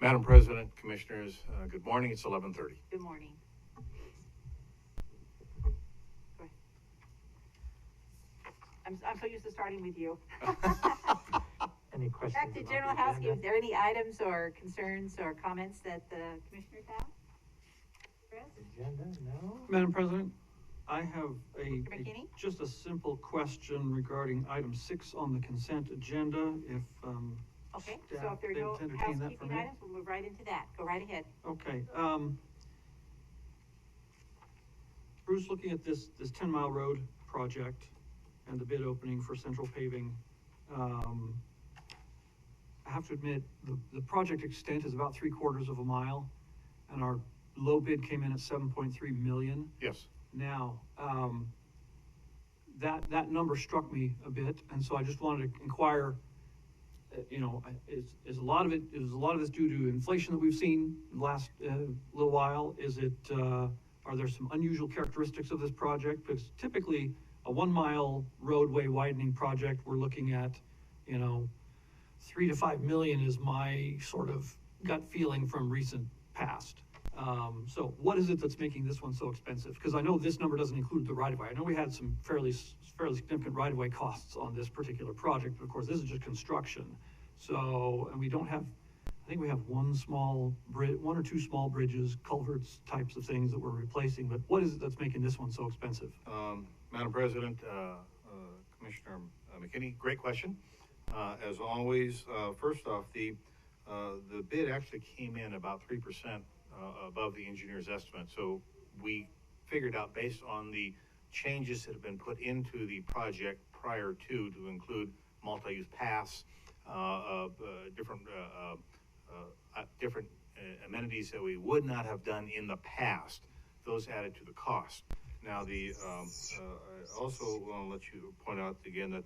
Madam President, Commissioners, good morning. It's 11:30. Good morning. Go ahead. I'm so used to starting with you. Any questions? Back to about general the housekeeping. agenda? Are there any items or concerns or comments that the commissioners have? Chris? Agenda, no? Madam President, I have Mr. McKinney? just a simple question regarding item 6 on the consent agenda, if, Okay, so staff, if there are they'd no entertain that for housekeeping me. items, we'll move right into that. Go right ahead. Okay, Bruce, looking at this 10-mile road project and the bid opening for central paving, I have to admit, the project extent is about 3/4 of a mile, and our low bid came in at 7.3 million. Yes. Now, that number struck me a bit, and so I just wanted to inquire, is a lot of this due to inflation that we've seen the last little while? Is it, are there some unusual characteristics of this project? Because typically, a 1-mile roadway widening project, we're looking at, 3 to 5 million is my sort of gut feeling from recent past. So what is it that's making this one so expensive? Because I know this number doesn't include the right-of-way. I know we had some fairly significant right-of-way costs on this particular project, but of course, this is just construction. So, and we don't have, I think we have one or two small bridges, culverts, types of things that we're replacing, but what is it that's making this one so expensive? Madam President, Commissioner McKinney, great question. As always, first off, the bid actually came in about 3% above the engineer's estimate. So we figured out, based on the changes that have been put into the project prior to include multi-use paths, different amenities that we would not have done in the past. Those added to the cost. Now, I also want to let you point out again that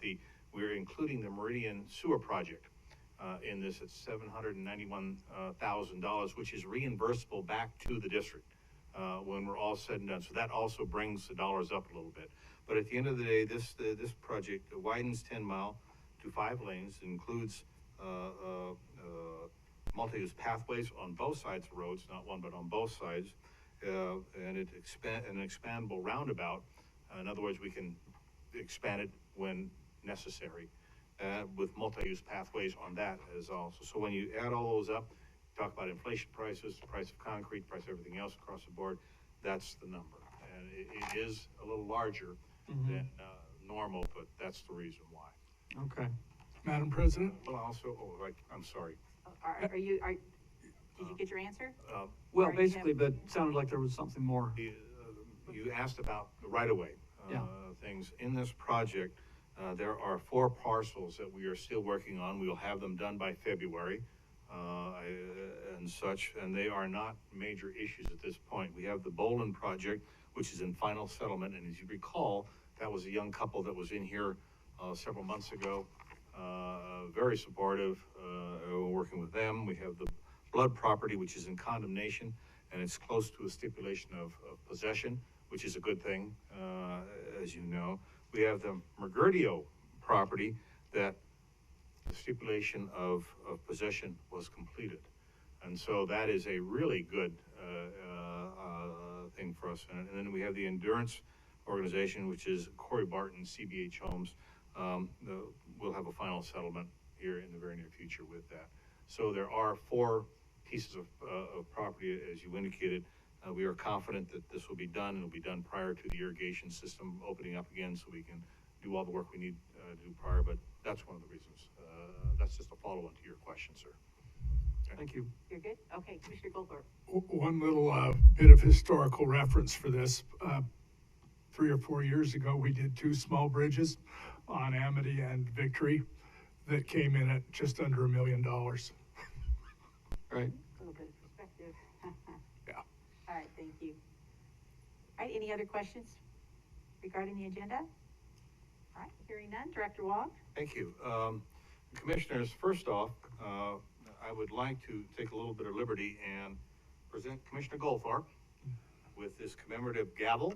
we're including the Meridian Sewer Project in this at $791,000, which is reimbursable back to the district when we're all said and done. So that also brings the dollars up a little bit. But at the end of the day, this project widens 10 mile to 5 lanes, includes multi-use pathways on both sides of roads, not one, but on both sides, and an expandable roundabout. In other words, we can expand it when necessary, with multi-use pathways on that as also. So when you add all those up, talk about inflation prices, price of concrete, price of everything else across the board, that's the number. And it is a little larger than normal, but that's the reason why. Okay. Madam President? Well, also, I'm sorry. Did you get your answer? Well, Or you basically, have- but it sounded like there was something more. You asked about the right-of-way things. In this project, there are 4 parcels that we are still working on. We will have them done by February and such, and they are not major issues at this point. We have the Bolin project, which is in final settlement, and as you recall, that was a young couple that was in here several months ago, very supportive. We're working with them. We have the Blood property, which is in condemnation, and it's close to a stipulation of possession, which is a good thing, as you know. We have the Mergerdio property that the stipulation of possession was completed. And so that is a really good thing for us. And then we have the Endurance organization, which is Corey Barton, CBH Homes. We'll have a final settlement here in the very near future with that. So there are 4 pieces of property, as you indicated. We are confident that this will be done, and it'll be done prior to the irrigation system opening up again, so we can do all the work we need to do prior, but that's one of the reasons. That's just a follow-on to your question, sir. Okay. Thank you. You're good? Okay, Commissioner Goldberg. One little bit of historical reference for this. 3 or 4 years ago, we did 2 small bridges on Amity and Victory that came in at just under $1 million. Right. A little bit of perspective. Yeah. All right, thank you. All right, any other questions regarding the agenda? All right, hearing none. Director Wong? Thank you. Commissioners, first off, I would like to take a little bit of liberty and present Commissioner Goldthorpe with this commemorative gavel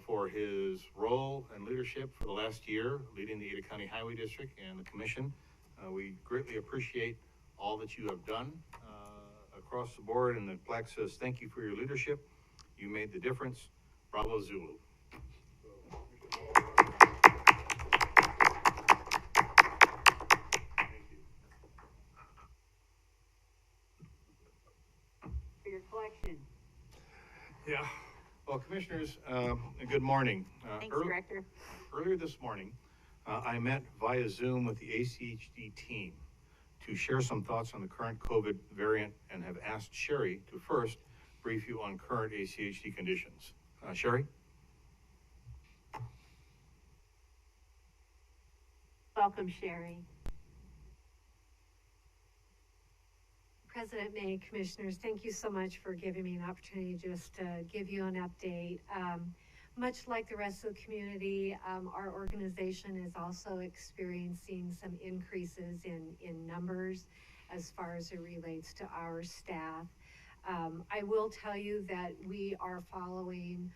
for his role and leadership for the last year, leading the Ada County Highway District and the Commission. We greatly appreciate all that you have done across the board, and the plaque says, "Thank you for your leadership. You made the difference. Bravo Zulu." For your collection. Yeah. Well, Commissioners, good morning. Thanks, Director. Earlier this morning, I met via Zoom with the ACHD team to share some thoughts on the current COVID variant and have asked Sherry to first brief you on current ACHD conditions. Sherry? Welcome, Sherry. President May, Commissioners, thank you so much for giving me an opportunity just to give you an update. Much like the rest of the community, our organization is also experiencing some increases in numbers as far as it relates to our staff. I will tell you that we are following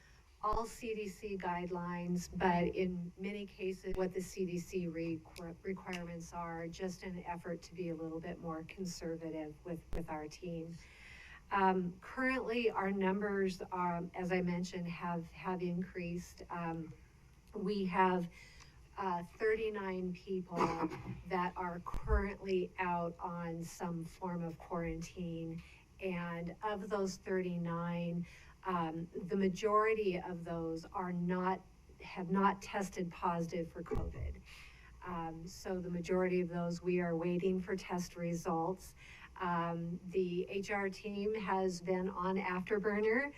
all CDC guidelines, but in many cases, what the CDC requirements are, just an effort to be a little bit more conservative with our team. Currently, our numbers, as I mentioned, have increased. We have 39 people that are currently out on some form of quarantine, and of those 39, the majority of those have not tested positive for COVID. So the majority of those, we are waiting for test results. The HR team has been on afterburner,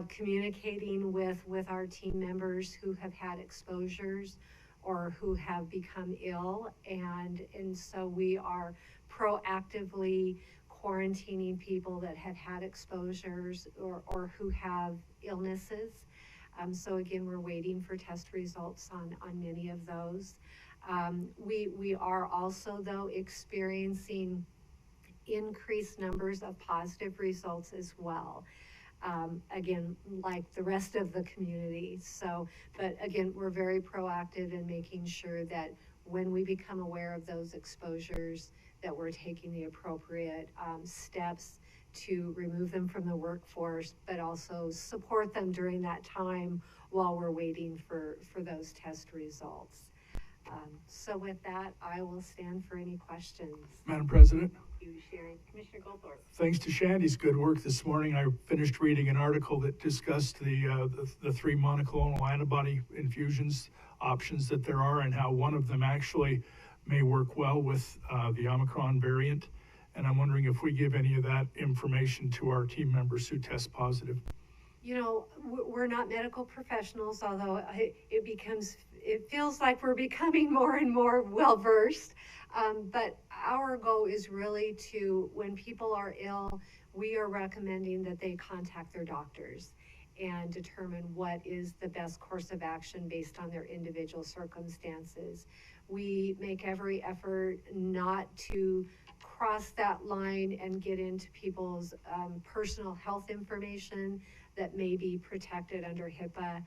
communicating with our team members who have had exposures or who have become ill, and so we are proactively quarantining people that have had exposures or who have illnesses. So again, we're waiting for test results on many of those. We are also, though, experiencing increased numbers of positive results as well. Again, like the rest of the community. So, but again, we're very proactive in making sure that when we become aware of those exposures, that we're taking the appropriate steps to remove them from the workforce, but also support them during that time while we're waiting for those test results. So with that, I will stand for any questions. Madam President, Thank you, Sherry. Commissioner Goldthorpe. thanks to Shandy's good work this morning, I finished reading an article that discussed the 3 monoclonal antibody infusions options that there are, and how one of them actually may work well with the Omicron variant. And I'm wondering if we give any of that information to our team members who test positive. You know, we're not medical professionals, although it feels like we're becoming more and more well-versed. But our goal is really to, when people are ill, we are recommending that they contact their doctors and determine what is the best course of action based on their individual circumstances. We make every effort not to cross that line and get into people's personal health information that may be protected under HIPAA,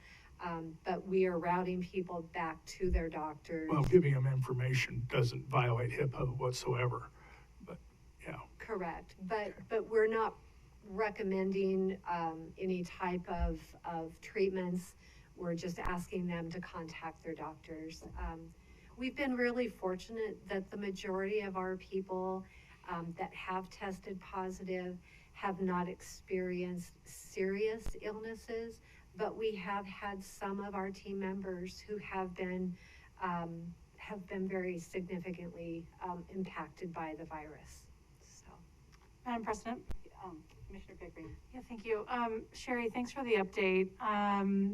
but we are routing people back to their doctors. Well, giving them information doesn't violate HIPAA whatsoever, but yeah. Correct, but we're not recommending any type of treatments. We're just asking them to contact their doctors. We've been really fortunate that the majority of our people that have tested positive have not experienced serious illnesses, but we have had some of our team members who have been very significantly impacted by the virus. So, Madam President. Commissioner Pickering. Yeah, thank you. Sherry, thanks for the update.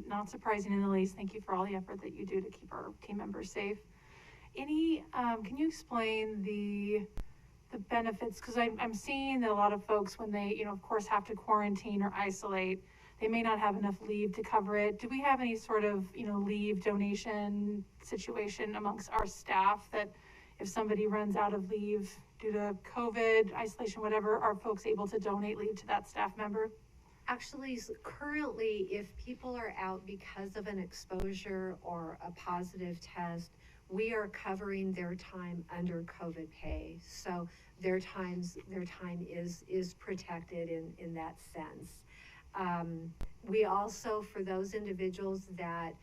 Not surprising in the least. Thank you for all the effort that you do to keep our team members safe. Can you explain the benefits? Because I'm seeing that a lot of folks, when they, of course, have to quarantine or isolate, they may not have enough leave to cover it. Do we have any sort of, leave donation situation amongst our staff that if somebody runs out of leave due to COVID, isolation, whatever, are folks able to donate leave to that staff member? actually, currently, if people are out because of an exposure or a positive test, we are covering their time under COVID pay. So their time is protected in that sense. We also, for those individuals that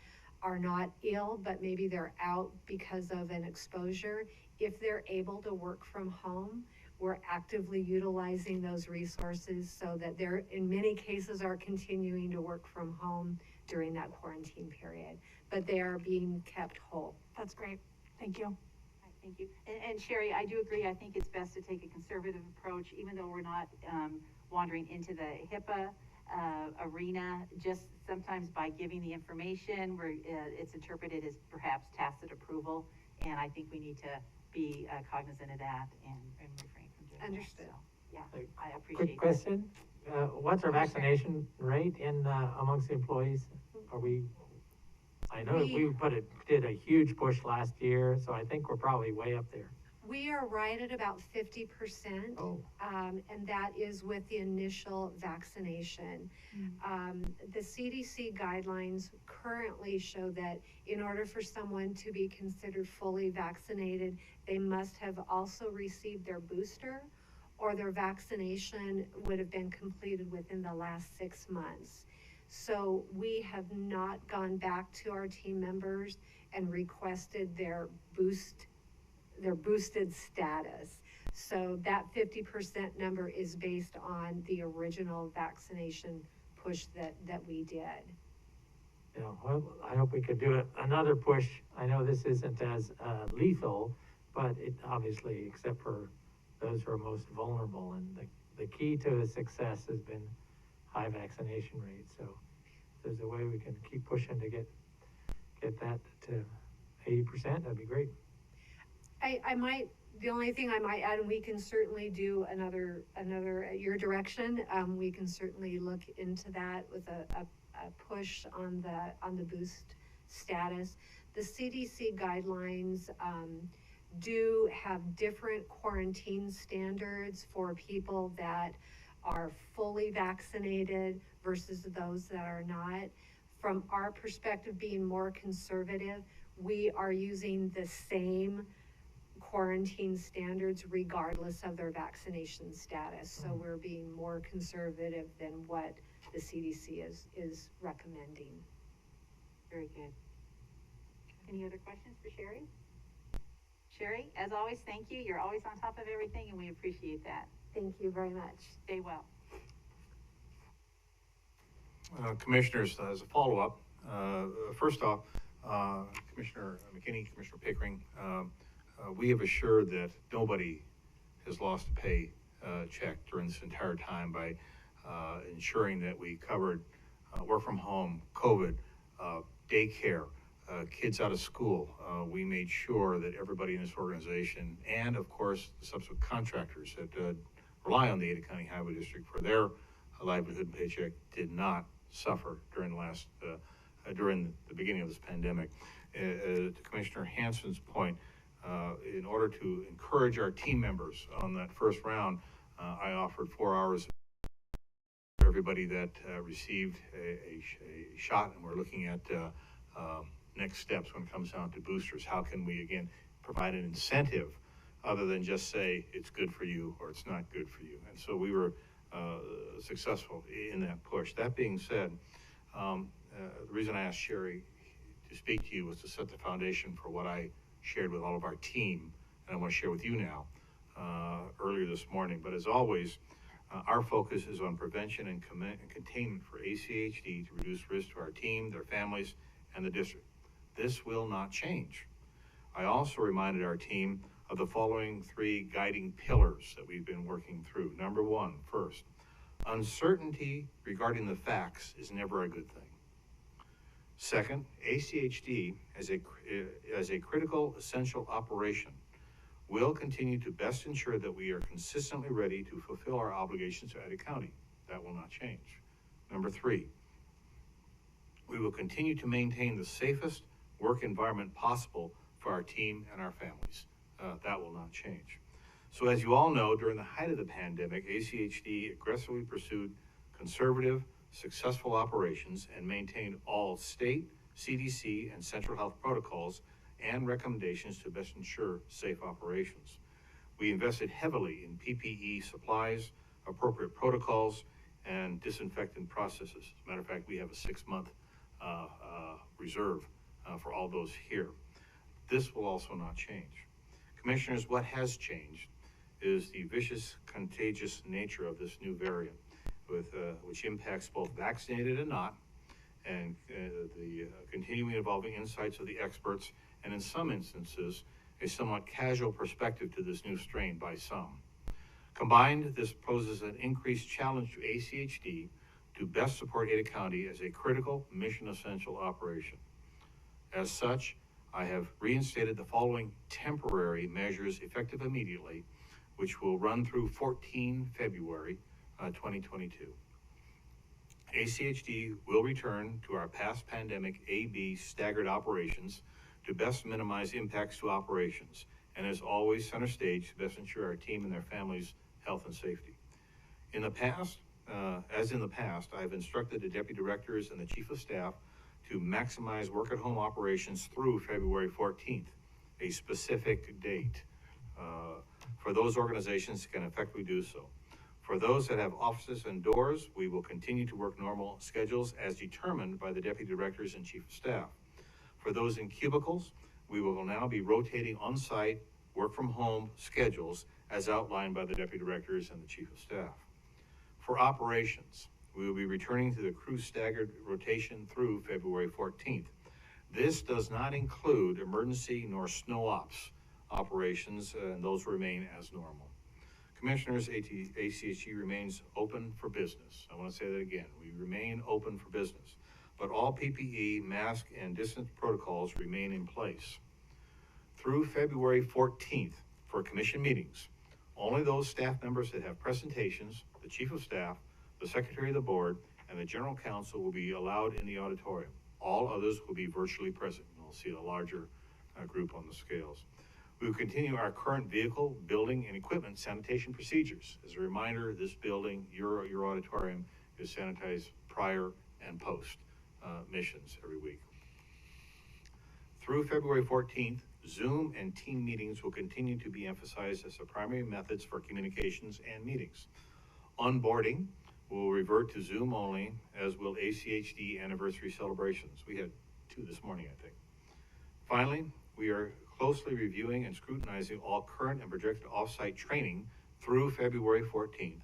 are not ill, but maybe they're out because of an exposure, if they're able to work from home, we're actively utilizing those resources so that they're, in many cases, are continuing to work from home during that quarantine period, but they are being kept whole. That's great. Thank you. Thank you. And Sherry, I do agree. I think it's best to take a conservative approach, even though we're not wandering into the HIPAA arena. Just sometimes by giving the information, where it's interpreted as perhaps tacit approval, and I think we need to be cognizant of that and refrain from doing Understood. that. So, yeah, I appreciate Quick that. question, what's our vaccination rate in, amongst the employees? Are we, I know we did a huge push last year, so I think we're probably way up there. We are right at about 50%. Oh. And that is with the initial vaccination. The CDC guidelines currently show that in order for someone to be considered fully vaccinated, they must have also received their booster, or their vaccination would have been completed within the last 6 months. So we have not gone back to our team members and requested their boosted status. So that 50% number is based on the original vaccination push that we did. Yeah, well, I hope we could do another push. I know this isn't as lethal, but it obviously, except for those who are most vulnerable, and the key to success has been high vaccination rates. So if there's a way we can keep pushing to get that to 80%, that'd be great. The only thing I might add, and we can certainly do another at your direction, we can certainly look into that with a push on the boost status. The CDC guidelines do have different quarantine standards for people that are fully vaccinated versus those that are not. From our perspective, being more conservative, we are using the same quarantine standards regardless of their vaccination status. So we're being more conservative than what the CDC is recommending. Very good. Any other questions for Sherry? Sherry, as always, thank you. You're always on top of everything, and we appreciate that. Thank you very much. Stay well. Commissioners, as a follow-up, first off, Commissioner McKinney, Commissioner Pickering, we have assured that nobody has lost a pay check during this entire time by ensuring that we covered work from home, COVID, daycare, kids out of school. We made sure that everybody in this organization, and of course the subsequent contractors that rely on the Ada County Highway District for their livelihood and paycheck, did not suffer during during the beginning of this pandemic. To Commissioner Hansen's point, in order to encourage our team members on that first round, I offered 4 hours for everybody that received a shot, and we're looking at next steps when it comes down to boosters. How can we, again, provide an incentive other than just say it's good for you or it's not good for you? And so we were successful in that push. That being said, the reason I asked Sherry to speak to you was to set the foundation for what I shared with all of our team, and I want to share with you now earlier this morning. But as always, our focus is on prevention and containment for ACHD to reduce risk to our team, their families, and the district. This will not change. I also reminded our team of the following 3 guiding pillars that we've been working through. Number 1, first, uncertainty regarding the facts is never a good thing. Second, ACHD as a critical, essential operation will continue to best ensure that we are consistently ready to fulfill our obligations to Ada County. That will not change. Number 3, we will continue to maintain the safest work environment possible for our team and our families. That will not change. So as you all know, during the height of the pandemic, ACHD aggressively pursued conservative, successful operations and maintained all state, CDC, and central health protocols and recommendations to best ensure safe operations. We invested heavily in PPE supplies, appropriate protocols, and disinfectant processes. As a matter of fact, we have a 6-month reserve for all those here. This will also not change. Commissioners, what has changed is the vicious, contagious nature of this new variant, which impacts both vaccinated and not, and the continuing evolving insights of the experts, and in some instances, a somewhat casual perspective to this new strain by some. Combined, this poses an increased challenge to ACHD to best support Ada County as a critical mission essential operation. As such, I have reinstated the following temporary measures effective immediately, which will run through 14 February 2022. ACHD will return to our past pandemic A-B staggered operations to best minimize impacts to operations, and as always, center stage to best ensure our team and their families' health and safety. In the past, I have instructed the deputy directors and the chief of staff to maximize work-at-home operations through February 14th, a specific date. For those organizations can effectively do so. For those that have offices and doors, we will continue to work normal schedules as determined by the deputy directors and chief of staff. For those in cubicles, we will now be rotating on-site work from home schedules as outlined by the deputy directors and the chief of staff. For operations, we will be returning to the crew staggered rotation through February 14th. This does not include emergency nor snow ops operations, and those remain as normal. Commissioners, ACHG remains open for business. I want to say that again. We remain open for business, but all PPE, mask, and distance protocols remain in place. Through February 14th for commission meetings, only those staff members that have presentations, the chief of staff, the secretary of the board, and the general counsel will be allowed in the auditorium. All others will be virtually present. You'll see a larger group on the scales. We will continue our current vehicle, building, and equipment sanitation procedures. As a reminder, this building, your auditorium, is sanitized prior and post missions every week. Through February 14th, Zoom and team meetings will continue to be emphasized as the primary methods for communications and meetings. Onboarding will revert to Zoom only, as will ACHD anniversary celebrations. We had 2 this morning, I think. Finally, we are closely reviewing and scrutinizing all current and projected off-site training through February 14th,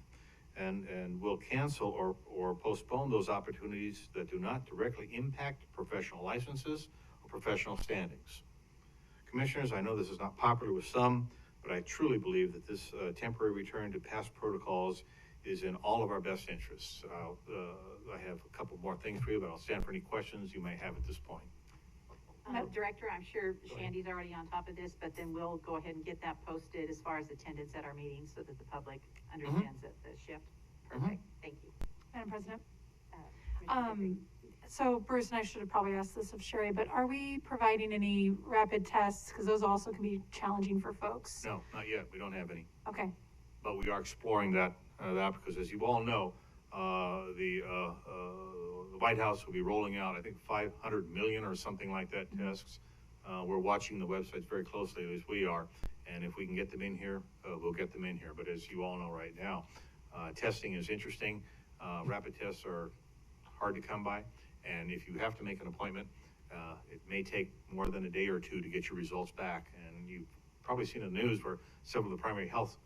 and will cancel or postpone those opportunities that do not directly impact professional licenses or professional standings. Commissioners, I know this is not popular with some, but I truly believe that this temporary return to past protocols is in all of our best interests. I have a couple more things for you, but I'll stand for any questions you may have at this point. Director, I'm sure Shandy's already on top of this, but then we'll go ahead and get that posted as far as attendance at our meetings so that the public understands that the shift. Perfect, thank you. Madam President? Commissioner So Bruce, and I should have probably asked this of Sherry, but are we providing any rapid tests? Because those also can be challenging for folks. No, not yet. We don't have any. Okay. But we are exploring that because, as you all know, the White House will be rolling out, I think, 500 million or something like that tests. We're watching the websites very closely, as we are, and if we can get them in here, we'll get them in here. But as you all know right now, testing is interesting. Rapid tests are hard to come by, and if you have to make an appointment, it may take more than a day or 2 to get your results back. And you've probably seen in the news where several of the primary health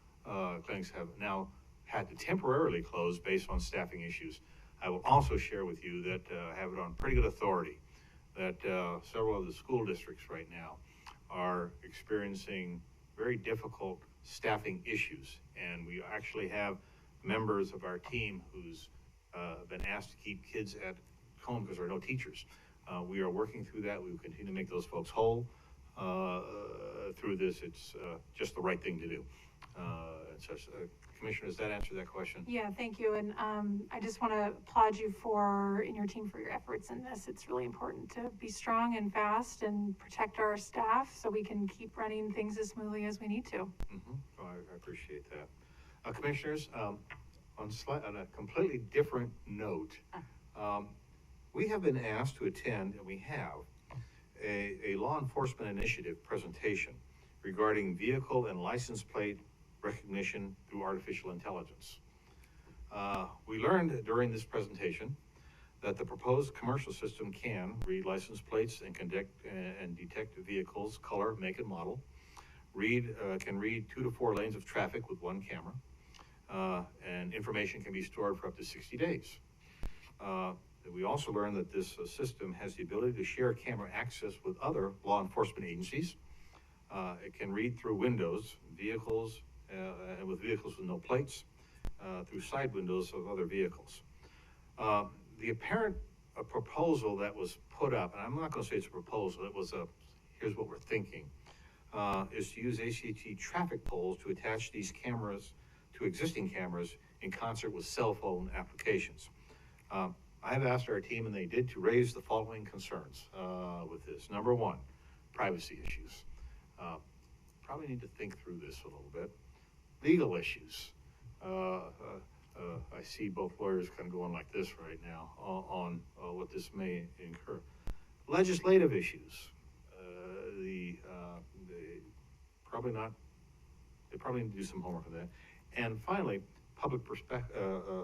clinics have now had to temporarily close based on staffing issues. I will also share with you that I have it on pretty good authority that several of the school districts right now are experiencing very difficult staffing issues, and we actually have members of our team who's been asked to keep kids at home because there are no teachers. We are working through that. We will continue to make those folks whole through this. It's just the right thing to do. Commissioner, does that answer that question? Yeah, thank you. And I just want to applaud you and your team for your efforts in this. It's really important to be strong and fast and protect our staff so we can keep running things as smoothly as we need to. Oh, I appreciate that. Commissioners, on a completely different note, we have been asked to attend, and we have, a law enforcement initiative presentation regarding vehicle and license plate recognition through artificial intelligence. We learned during this presentation that the proposed commercial system can read license plates and detect vehicles, color, make, and model. Can read 2 to 4 lanes of traffic with one camera, and information can be stored for up to 60 days. We also learned that this system has the ability to share camera access with other law enforcement agencies. It can read through windows, vehicles, and with vehicles with no plates, through side windows of other vehicles. The apparent proposal that was put up, and I'm not going to say it's a proposal, it was here's what we're thinking, is to use ACT traffic poles to attach these cameras to existing cameras in concert with cell phone applications. I have asked our team, and they did, to raise the following concerns with this. Number one, privacy issues. Probably need to think through this a little bit. Legal issues. I see both lawyers kind of going like this right now on what this may incur. Legislative issues. They probably need to do some homework on that. And finally, public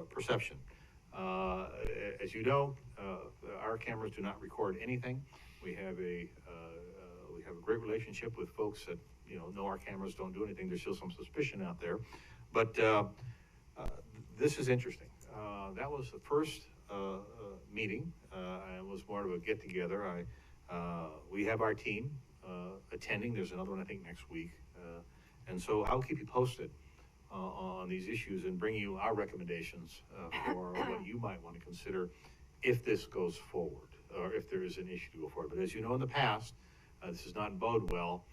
perception. As you know, our cameras do not record anything. We have a great relationship with folks that know our cameras don't do anything. There's still some suspicion out there, but this is interesting. That was the first meeting. It was more of a get together. We have our team attending. There's another one I think next week, and so I'll keep you posted on these issues and bring you our recommendations for what you might want to consider if this goes forward, or if there is an issue to go forward. But as you know, in the past, this has not bode well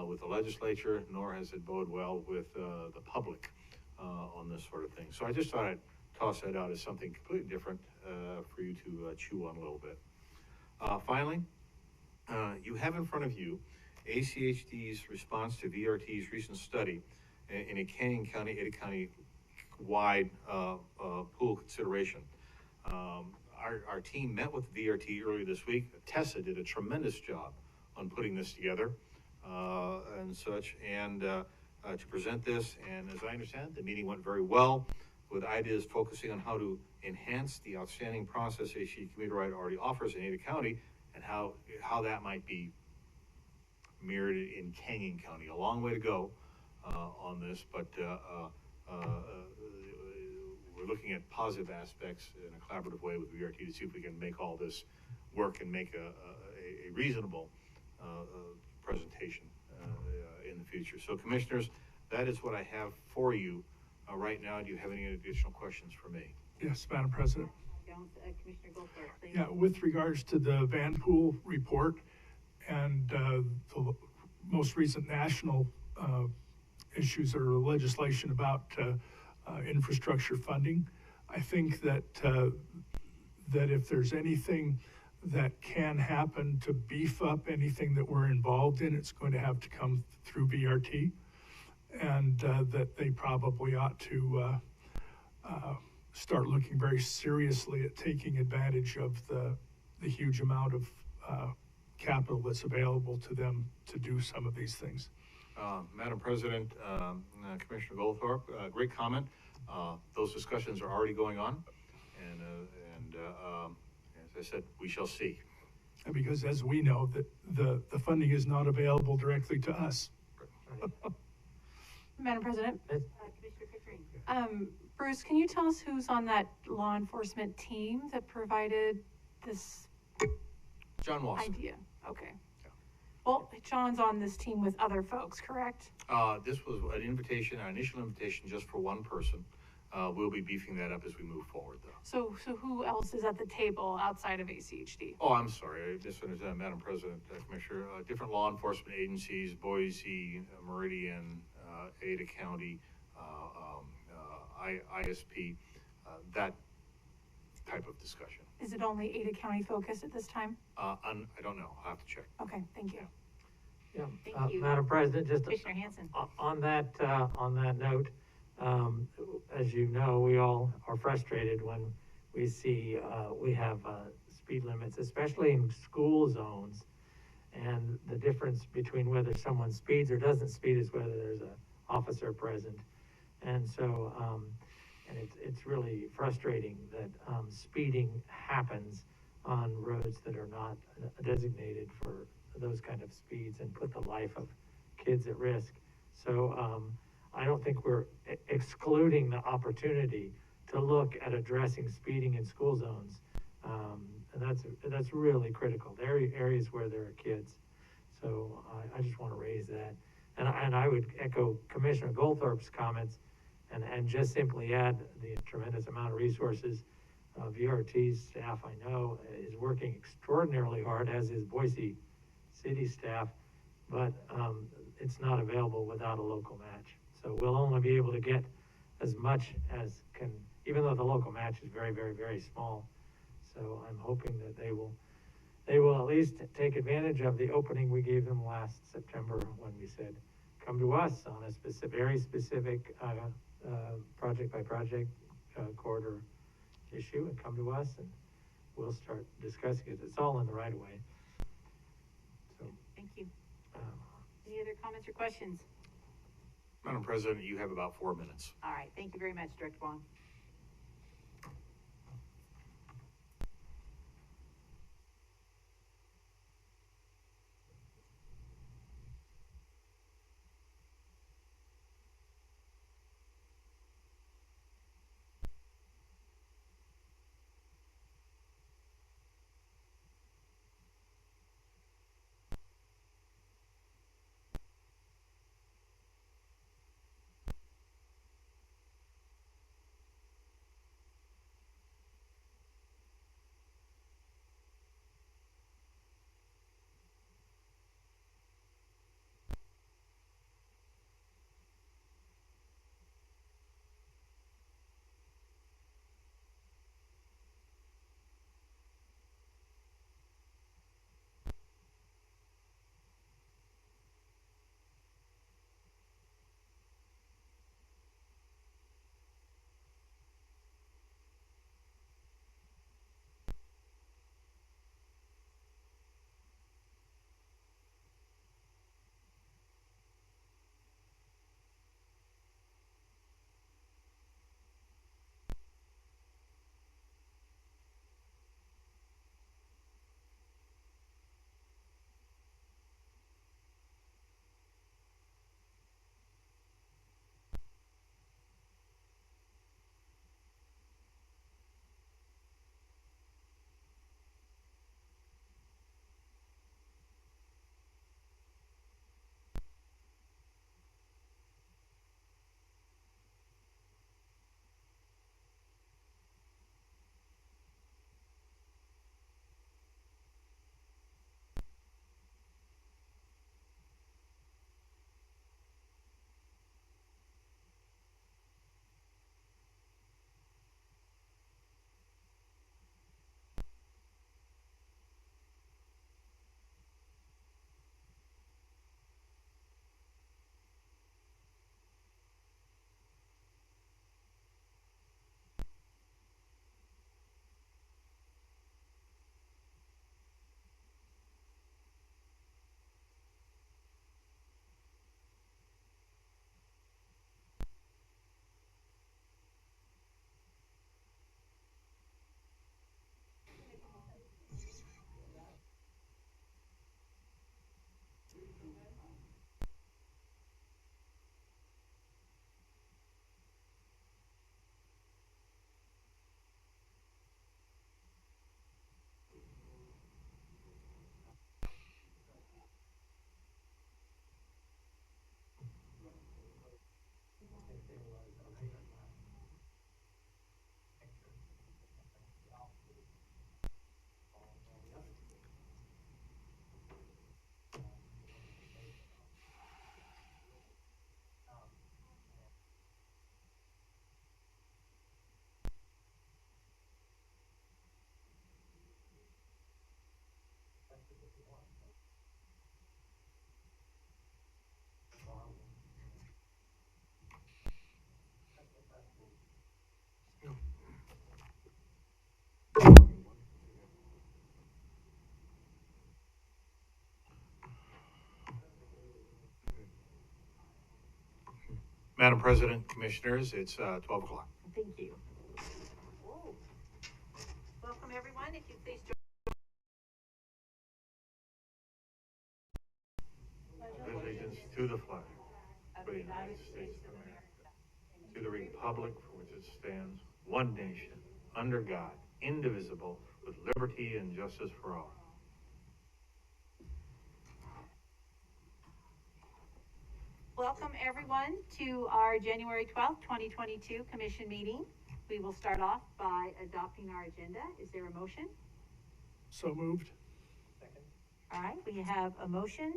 with the legislature, nor has it bode well with the public on this sort of thing. So I just thought I'd toss that out as something completely different for you to chew on a little bit. Finally, you have in front of you ACHD's response to VRT's recent study in a Canyon County, Ada County wide pool consideration. Our team met with VRT earlier this week. Tessa did a tremendous job on putting this together and such, and to present this. And as I understand, the meeting went very well, with ideas focusing on how to enhance the outstanding process ACH commuter ride already offers in Ada County, and how that might be mirrored in Canyon County. A long way to go on this, but we're looking at positive aspects in a collaborative way with VRT to see if we can make all this work and make a reasonable presentation in the future. So, commissioners, that is what I have for you right now. Do you have any additional questions for me? Yes, Madam President. Commissioner Goldberg, please. Yeah, with regards to the Van Pool report and the most recent national issues or legislation about infrastructure funding, I think that that if there's anything that can happen to beef up anything that we're involved in, it's going to have to come through VRT, and that they probably ought to start looking very seriously at taking advantage of the huge amount of capital that's available to them to do some of these things. Madam President, Commissioner Goldthorpe, great comment. Those discussions are already going on, and as I said, we shall see. Because as we know, that the funding is not available directly to us. Madam President, Commissioner Pickering. Bruce, can you tell us who's on that law enforcement team that provided this John Watson. idea? Okay. Well, John's on this team with other folks, correct? This was an invitation, an initial invitation just for one person. We'll be beefing that up as we move forward, though. So who else is at the table outside of ACHD? Oh, I'm sorry, I misunderstood, Madam President, Commissioner. Different law enforcement agencies, Boise, Meridian, Ada County, ISP, that type of discussion. Is it only Ada County focused at this time? I don't know, I'll have to check. Okay, thank you. Yeah, Thank you. Madam President, just Commissioner Hanson. on that note, as you know, we all are frustrated when we see we have speed limits, especially in school zones, And the difference between whether someone speeds or doesn't speed is whether there's a officer present. And so, and it's really frustrating that, speeding happens on roads that are not designated for those kind of speeds and put the life of kids at risk. So, I don't think we're excluding the opportunity to look at addressing speeding in school zones. And that's really critical, areas where there are kids. So I just want to raise that. And I would echo Commissioner Goldthorpe's comments and just simply add the tremendous amount of resources. VRT's staff, I know, is working extraordinarily hard, as is Boise City staff, but it's not available without a local match. So we'll only be able to get as much as can, even though the local match is very, very, very small. So I'm hoping that they will at least take advantage of the opening we gave them last September when we said, come to us on a very specific, project by project, corridor issue, and come to us and we'll start discussing it. It's all in the right of way. So, Thank you. Any other comments or questions? Madam President, you have about 4 minutes. All right, thank you very much, Director Wong. Madam President, Commissioners, it's 12 o'clock. Thank you. Whoa. Welcome, everyone. If you please join. Allegiance to the flag of the United States of America, to the republic for which it stands, one nation, under God, indivisible, with liberty and justice for all. Welcome, everyone, to our January 12th, 2022 Commission meeting. We will start off by adopting our agenda. Is there a motion? So moved. All right, we have a motion.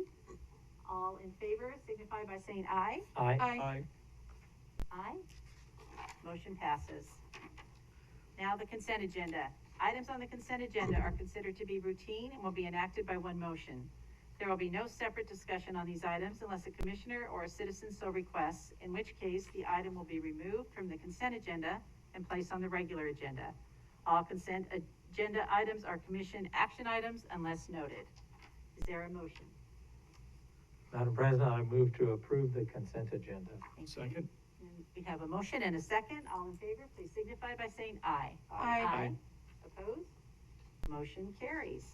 All in favor signify by saying aye. Aye. Aye. Aye. Motion passes. Now the consent agenda. Items on the consent agenda are considered to be routine and will be enacted by one motion. There will be no separate discussion on these items unless a commissioner or a citizen so requests, in which case the item will be removed from the consent agenda and placed on the regular agenda. All consent agenda items are commission action items unless noted. Is there a motion? Madam President, I move to approve the consent agenda. Thank you. Second. And we have a motion and a second. All in favor, please signify by saying aye. Aye. Opposed? Motion carries.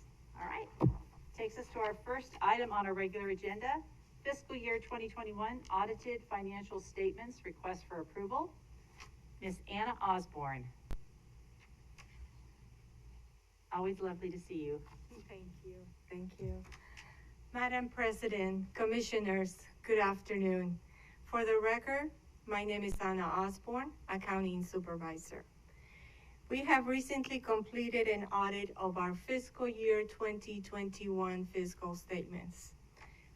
All right. Takes us to our first item on our regular agenda, fiscal year 2021 audited financial statements request for approval. Ms. Anna Osborne. Always lovely to see you. Thank you. Thank you. Madam President, Commissioners, good afternoon. For the record, my name is Anna Osborne, Accounting Supervisor. We have recently completed an audit of our fiscal year 2021 fiscal statements.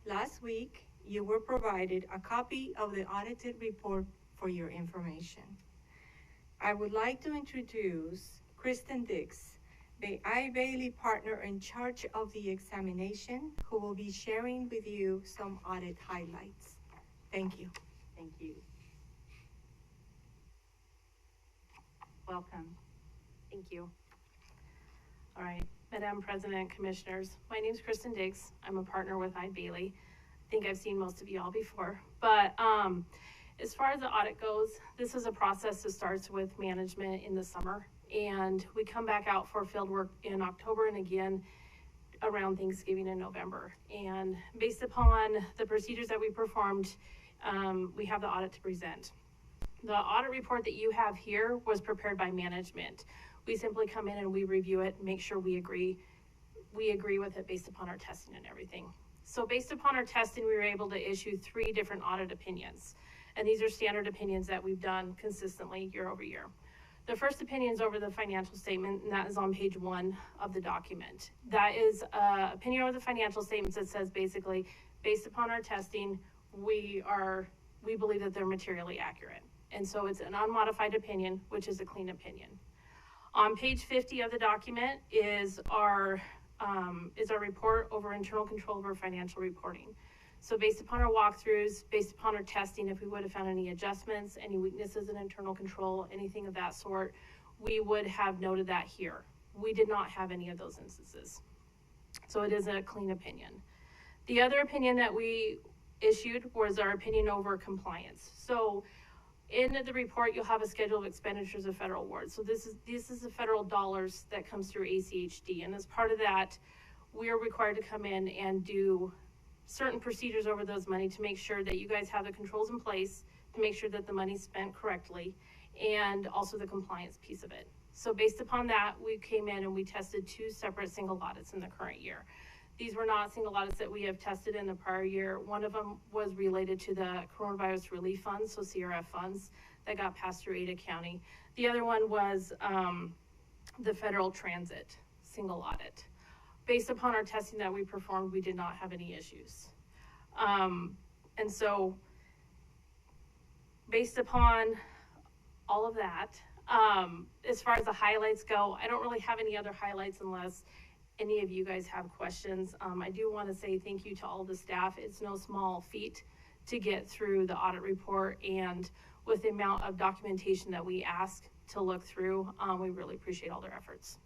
Last week, you were provided a copy of the audited report for your information. I would like to introduce Kristen Dix, the I-Bailey partner in charge of the examination, who will be sharing with you some audit highlights. Thank you. Thank you. Welcome. Thank you. All right, Madam President, Commissioners, my name's Kristen Diggs. I'm a partner with I-Bailey. I think I've seen most of you all before, but as far as the audit goes, this is a process that starts with management in the summer, and we come back out for field work in October and again around Thanksgiving in November. And based upon the procedures that we performed, we have the audit to present. The audit report that you have here was prepared by management. We simply come in and we review it and make sure we agree with it based upon our testing and everything. So based upon our testing, we were able to issue 3 different audit opinions. And these are standard opinions that we've done consistently year over year. The first opinion is over the financial statement, and that is on page 1 of the document. That is an opinion over the financial statements that says basically, based upon our testing, we believe that they're materially accurate. And so it's an unmodified opinion, which is a clean opinion. On page 50 of the document is our report over internal control of our financial reporting. So based upon our walkthroughs, based upon our testing, if we would have found any adjustments, any weaknesses in internal control, anything of that sort, we would have noted that here. We did not have any of those instances. So it is a clean opinion. The other opinion that we issued was our opinion over compliance. So in the report, you'll have a schedule of expenditures of federal awards. So this is the federal dollars that comes through ACHD. And as part of that, we are required to come in and do certain procedures over those money to make sure that you guys have the controls in place, to make sure that the money's spent correctly, and also the compliance piece of it. So based upon that, we came in and we tested 2 separate single audits in the current year. These were not single audits that we have tested in the prior year. One of them was related to the coronavirus relief funds, so CRF funds that got passed through Ada County. The other one was the federal transit single audit. Based upon our testing that we performed, we did not have any issues. And so based upon all of that, as far as the highlights go, I don't really have any other highlights unless any of you guys have questions. I do want to say thank you to all the staff. It's no small feat to get through the audit report, and with the amount of documentation that we ask to look through, we really appreciate all their efforts.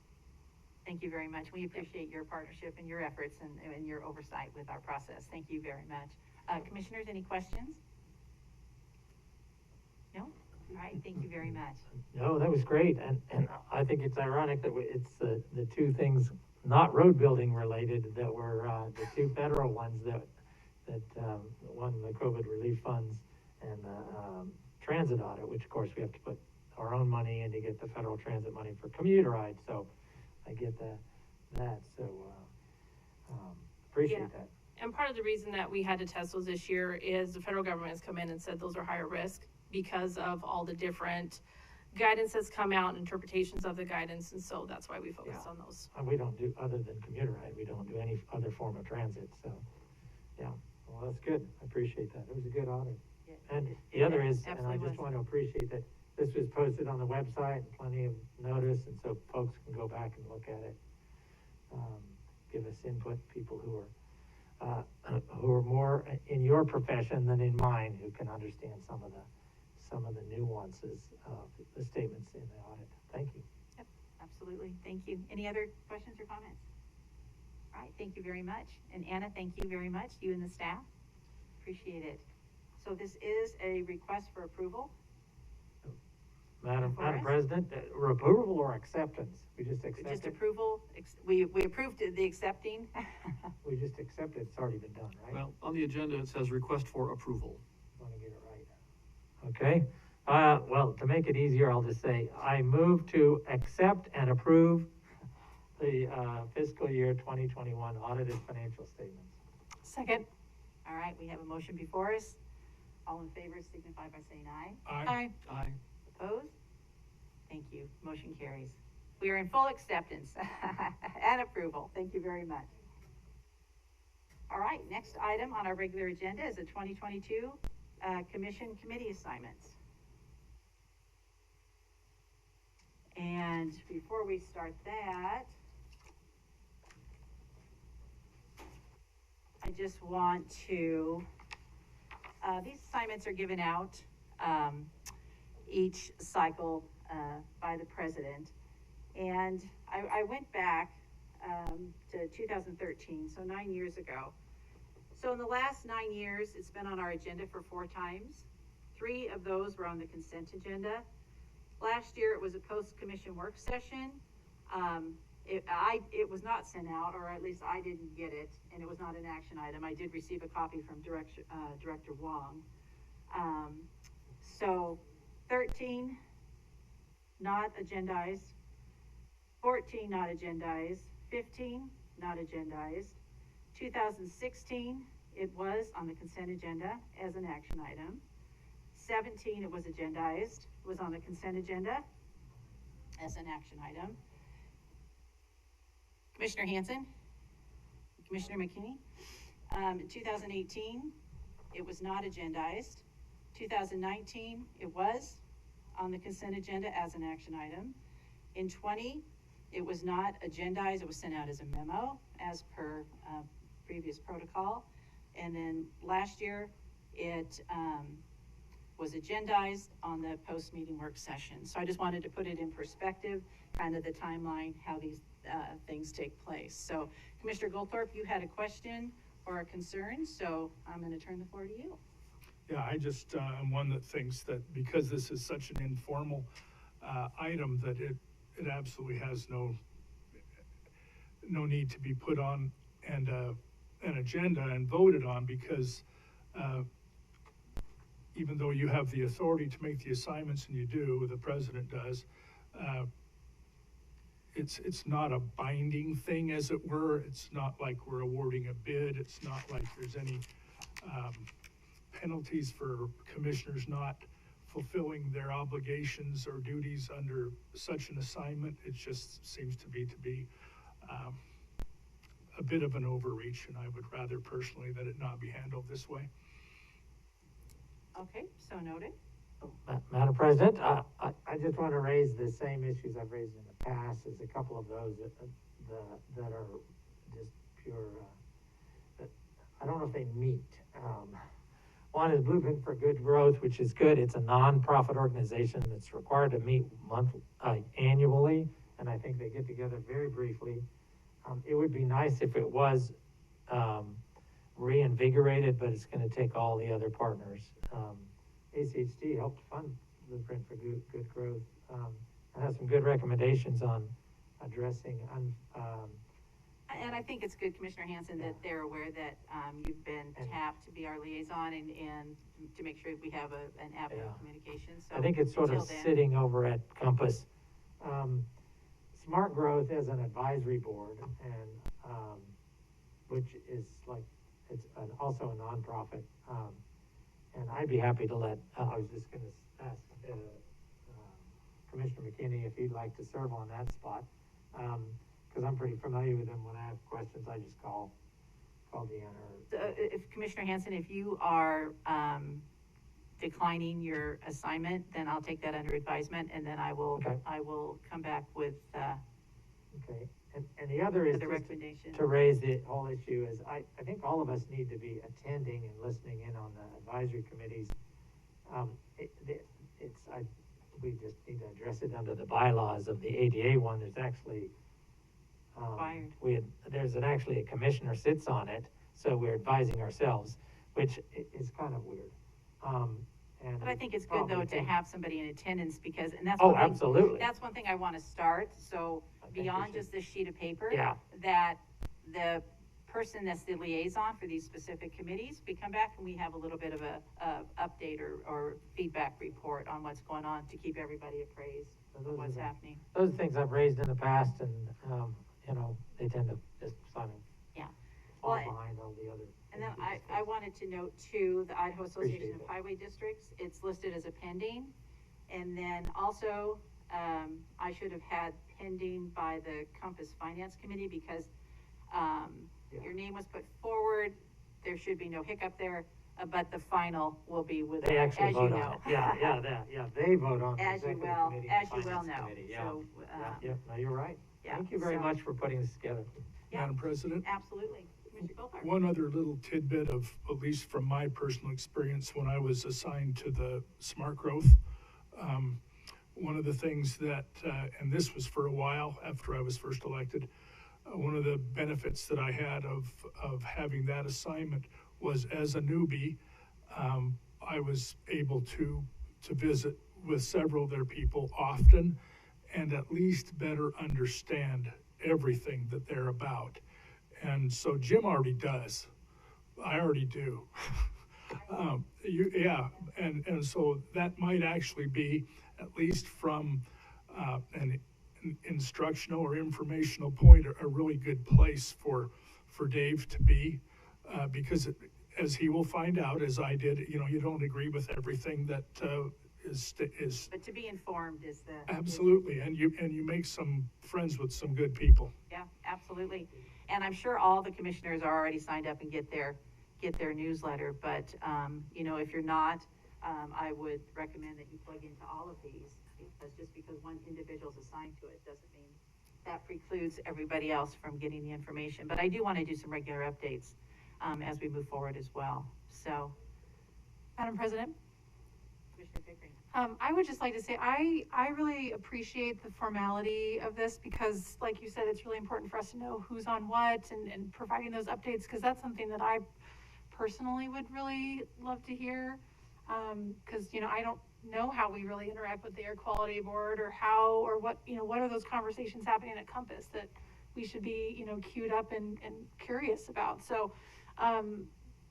Thank you very much. We appreciate your partnership and your efforts and your oversight with our process. Thank you very much. Commissioners, any questions? All right, thank you very much. No, that was great, and I think it's ironic that it's the two things not road building related that were, the two federal ones that, one, the COVID relief funds and the, transit audit, which of course we have to put our own money in to get the federal transit money for commuter rides, so I get that, so, appreciate Yeah. that. And part of the reason that we had to test those this year is the federal government has come in and said those are higher risk because of all the different guidance that's come out, interpretations of the guidance, and so that's why we focused Yeah. on those. And we don't do, other than commuter ride, we don't do any other form of transit, so, yeah, well, that's good, I appreciate that, it was a good audit. Yeah, And it- the other it is, and I absolutely just was. want to appreciate that this was posted on the website, and plenty of notice, and so folks can go back and look at it. Give us input, people who are more in your profession than in mine, who can understand some of the nuances of the statements in the audit. Thank you. Yep, absolutely, thank you. Any other questions or comments? All right, thank you very much. And Anna, thank you very much, you and the staff. Appreciate it. So this is a request for approval. Madam Forrest? President, approval or acceptance? We just Just accept it? approval, we approved the accepting. We just accept it, it's already been done, right? Well, on the agenda, it says request for approval. Want to get it right. Okay, well, to make it easier, I'll just say, I move to accept and approve the, fiscal year 2021 audited financial statements. Second. All right, we have a motion before us. All in favor signify by saying aye. Aye. Aye. Opposed? Thank you, motion carries. We are in full acceptance and approval. Thank you very much. All right, next item on our regular agenda is the 2022 Commission Committee assignments. And before we start that, I just want to, these assignments are given out each cycle by the president. And I went back to 2013, so 9 years ago. So in the last 9 years, it's been on our agenda for 4 times. 3 of those were on the consent agenda. Last year, it was a post-commission work session. It was not sent out, or at least I didn't get it, and it was not an action item. I did receive a copy from Director Wong. So 13, not agendized. 14, not agendized. 15, not agendized. 2016, it was on the consent agenda as an action item. 17, it was agendized, was on the consent agenda as an action item. Commissioner Hansen, Commissioner McKinney, 2018, it was not agendized. 2019, it was on the consent agenda as an action item. In 20, it was not agendized, it was sent out as a memo as per previous protocol. And then last year, it was agendized on the post-meeting work session. So I just wanted to put it in perspective, kind of the timeline, how these things take place. So Commissioner Goldthorpe, you had a question or a concern, so I'm going to turn the floor to you. Yeah, I just am one that thinks that because this is such an informal item, that it absolutely has no need to be put on and an agenda and voted on, because even though you have the authority to make the assignments, and you do, the president does, it's not a binding thing, as it were. It's not like we're awarding a bid. It's not like there's any penalties for commissioners not fulfilling their obligations or duties under such an assignment. It just seems to be a bit of an overreach, and I would rather personally that it not be handled this way. Okay, so noted. Madam President, I just want to raise the same issues I've raised in the past, as a couple of those that are just pure, that I don't know if they meet. One is Blueprint for Good Growth, which is good. It's a nonprofit organization that's required to meet annually, and I think they get together very briefly. It would be nice if it was reinvigorated, but it's going to take all the other partners. ACHD helped fund blueprint for good growth, and has some good recommendations on addressing, And I think it's good, Commissioner Hanson, that they're aware that, you've been tapped to be our liaison and to make sure we have an avenue of communication, so. I think it's sort of until then- sitting over at Compass. Smart Growth as an advisory board, and, which is like, also a nonprofit, and I'd be happy to let, I was just gonna ask, Commissioner McKinney if he'd like to serve on that spot. Cause I'm pretty familiar with them. When I have questions, I just call Deanna or. If Commissioner Hanson, if you are, declining your assignment, then I'll take that under advisement, and then I will come back with, Okay, and the other is the just recommendation. to raise the whole issue is, I think all of us need to be attending and listening in on the advisory committees. We just need to address it under the bylaws of the ADA one. There's actually, Required. there's actually a commissioner sits on it, so we're advising ourselves, which is kind of weird. And But I think it's good, though, to have somebody in attendance, because, and that's Oh, one thing. absolutely. That's one thing I wanna start, so I think we beyond should. just this sheet of paper. Yeah. That the person that's the liaison for these specific committees, we come back and we have a little bit of a update or feedback report on what's going on to keep everybody appraised So of those are what's the- happening. Those are things I've raised in the past, and, they tend to just sort of Yeah. fall Well, behind all the other. And then things we I discussed. wanted to note too, the Idaho Association Appreciate of it. Highway Districts, it's listed as a pending. And then also, I should have had pending by the Compass Finance Committee, because, your name was put forward, there should be no hiccup there, but the final will be with, They as actually you vote know. on it. They vote on the As you executive well, committee and as you finance well know, committee, yeah. so, Yeah, no, you're right. yeah, Thank you very so- much for putting this together. Yeah. Madam President? Absolutely. Commissioner Goldfarb. One other little tidbit of, at least from my personal experience, when I was assigned to the Smart Growth, one of the things that, and this was for a while after I was first elected, one of the benefits that I had of having that assignment was, as a newbie, I was able to visit with several of their people often and at least better understand everything that they're about. And so Jim already does. I already do. And so that might actually be, at least from an instructional or informational point, a really good place for Dave to be, because as he will find out, as I did, you don't agree with everything that is But to be informed is the. absolutely, and you make some friends with some good people. Yeah, absolutely. And I'm sure all the commissioners are already signed up and get their newsletter, but, if you're not, I would recommend that you plug into all of these, because just because one individual's assigned to it doesn't mean that precludes everybody else from getting the information. But I do want to do some regular updates, as we move forward as well, so. Madam President? Commissioner Pickering. I would just like to say, I really appreciate the formality of this, because like you said, it's really important for us to know who's on what and providing those updates, because that's something that I personally would really love to hear. Cause I don't know how we really interact with the air quality board, or what are those conversations happening at Compass that we should be, queued up and curious about. So,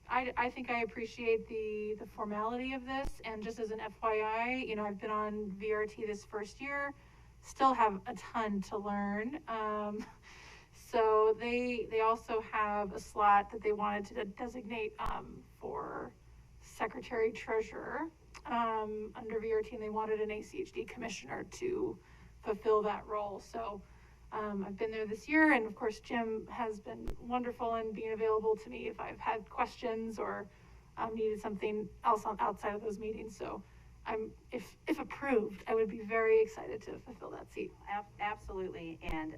I think I appreciate the formality of this, and just as an FYI, I've been on VRT this first year, still have a ton to learn. So they also have a slot that they wanted to designate for secretary treasurer under VRT, and they wanted an ACHD commissioner to fulfill that role. So I've been there this year, and of course Jim has been wonderful in being available to me if I've had questions or needed something else outside of those meetings. So if approved, I would be very excited to fulfill that seat. Absolutely, and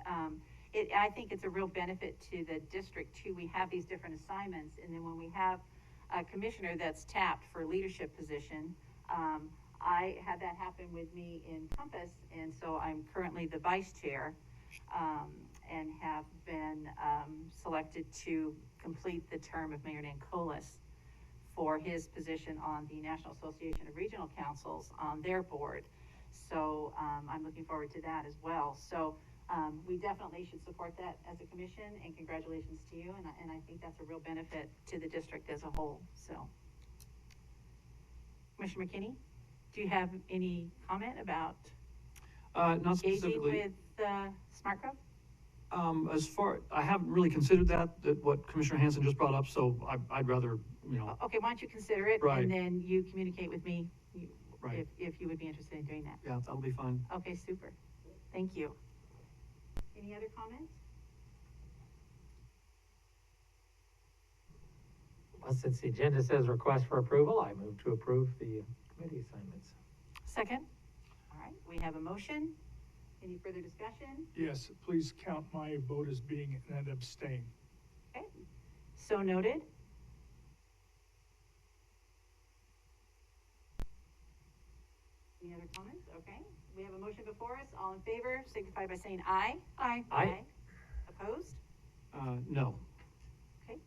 I think it's a real benefit to the district too. We have these different assignments, and then when we have a commissioner that's tapped for a leadership position, I had that happen with me in Compass, and so I'm currently the vice chair, and have been selected to complete the term of Mayor Nancolis for his position on the National Association of Regional Councils on their board. So, I'm looking forward to that as well. So, we definitely should support that as a commission, and congratulations to you, and I think that's a real benefit to the district as a whole, so. Commissioner McKinney, do you have any comment about Not engaging specifically. with, Smart Growth? I haven't really considered that what Commissioner Hanson just brought up, so I'd rather, Okay, why don't you consider it, Right. and then you communicate with me, Right. if you would be interested in doing that. yeah, that'll be fine. Okay, super, thank you. Any other comments? Well, since the agenda says request for approval, I move to approve the committee assignments. Second? All right, we have a motion. Any further discussion? Yes, please count my vote as being an abstain. Okay, so noted. Any other comments? Okay, we have a motion before us. All in favor, signify by saying aye. Aye. Aye. Opposed? No. Okay.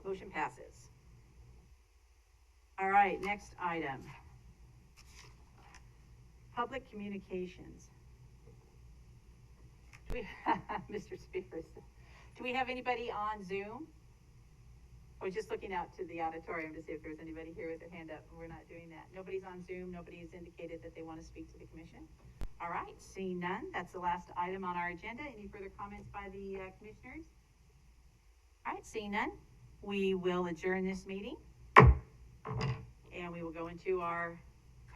Motion passes. All right, next item. Public communications. Do we, Mr. Spears, do we have anybody on Zoom? I was just looking out to the auditorium to see if there's anybody here with their hand up. We're not doing that. Nobody's on Zoom. Nobody's indicated that they want to speak to the commission. All right, seeing none, that's the last item on our agenda. Any further comments by the commissioners? All right, seeing none, we will adjourn this meeting. And we will go into our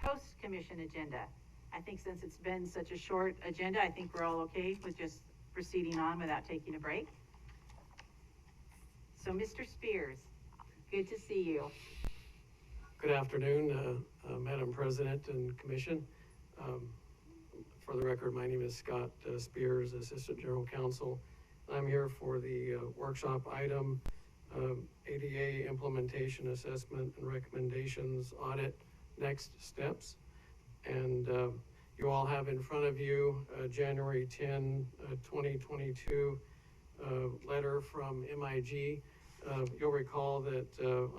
Coast Commission agenda. I think since it's been such a short agenda, I think we're all okay with just proceeding on without taking a break. So, Mr. Spears, good to see you. Good afternoon, Madam President and Commission. For the record, my name is Scott Spears, Assistant General Counsel. I'm here for the workshop item, ADA Implementation Assessment and Recommendations Audit Next Steps. And you all have in front of you January 10, 2022 letter from MIG. You'll recall that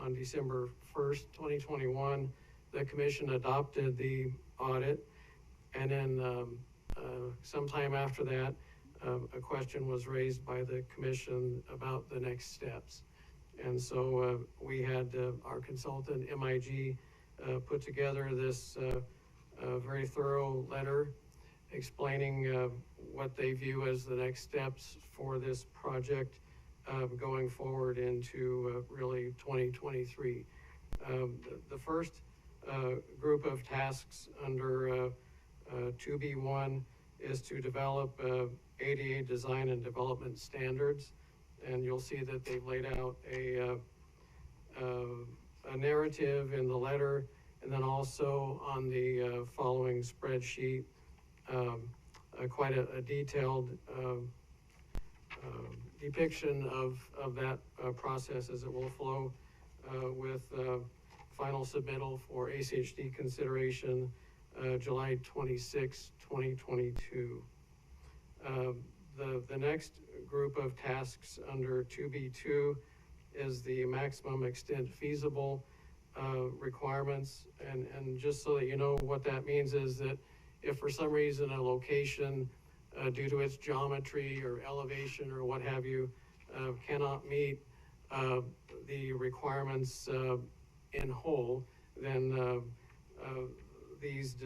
on December 1st, 2021, the Commission adopted the audit, and then sometime after that, a question was raised by the Commission about the next steps. And so we had our consultant, MIG, put together this very thorough letter explaining what they view as the next steps for this project going forward into really 2023. The first group of tasks under 2B1 is to develop ADA design and development standards, and you'll see that they've laid out a narrative in the letter, and then also on the following spreadsheet, quite a detailed depiction of that process as it will flow with final submittal for ACHD consideration July 26, 2022. The next group of tasks under 2B2 is the maximum extent feasible requirements, and just so that you know what that means is that if for some reason a location due to its geometry or elevation or what have you cannot meet the requirements in whole, then these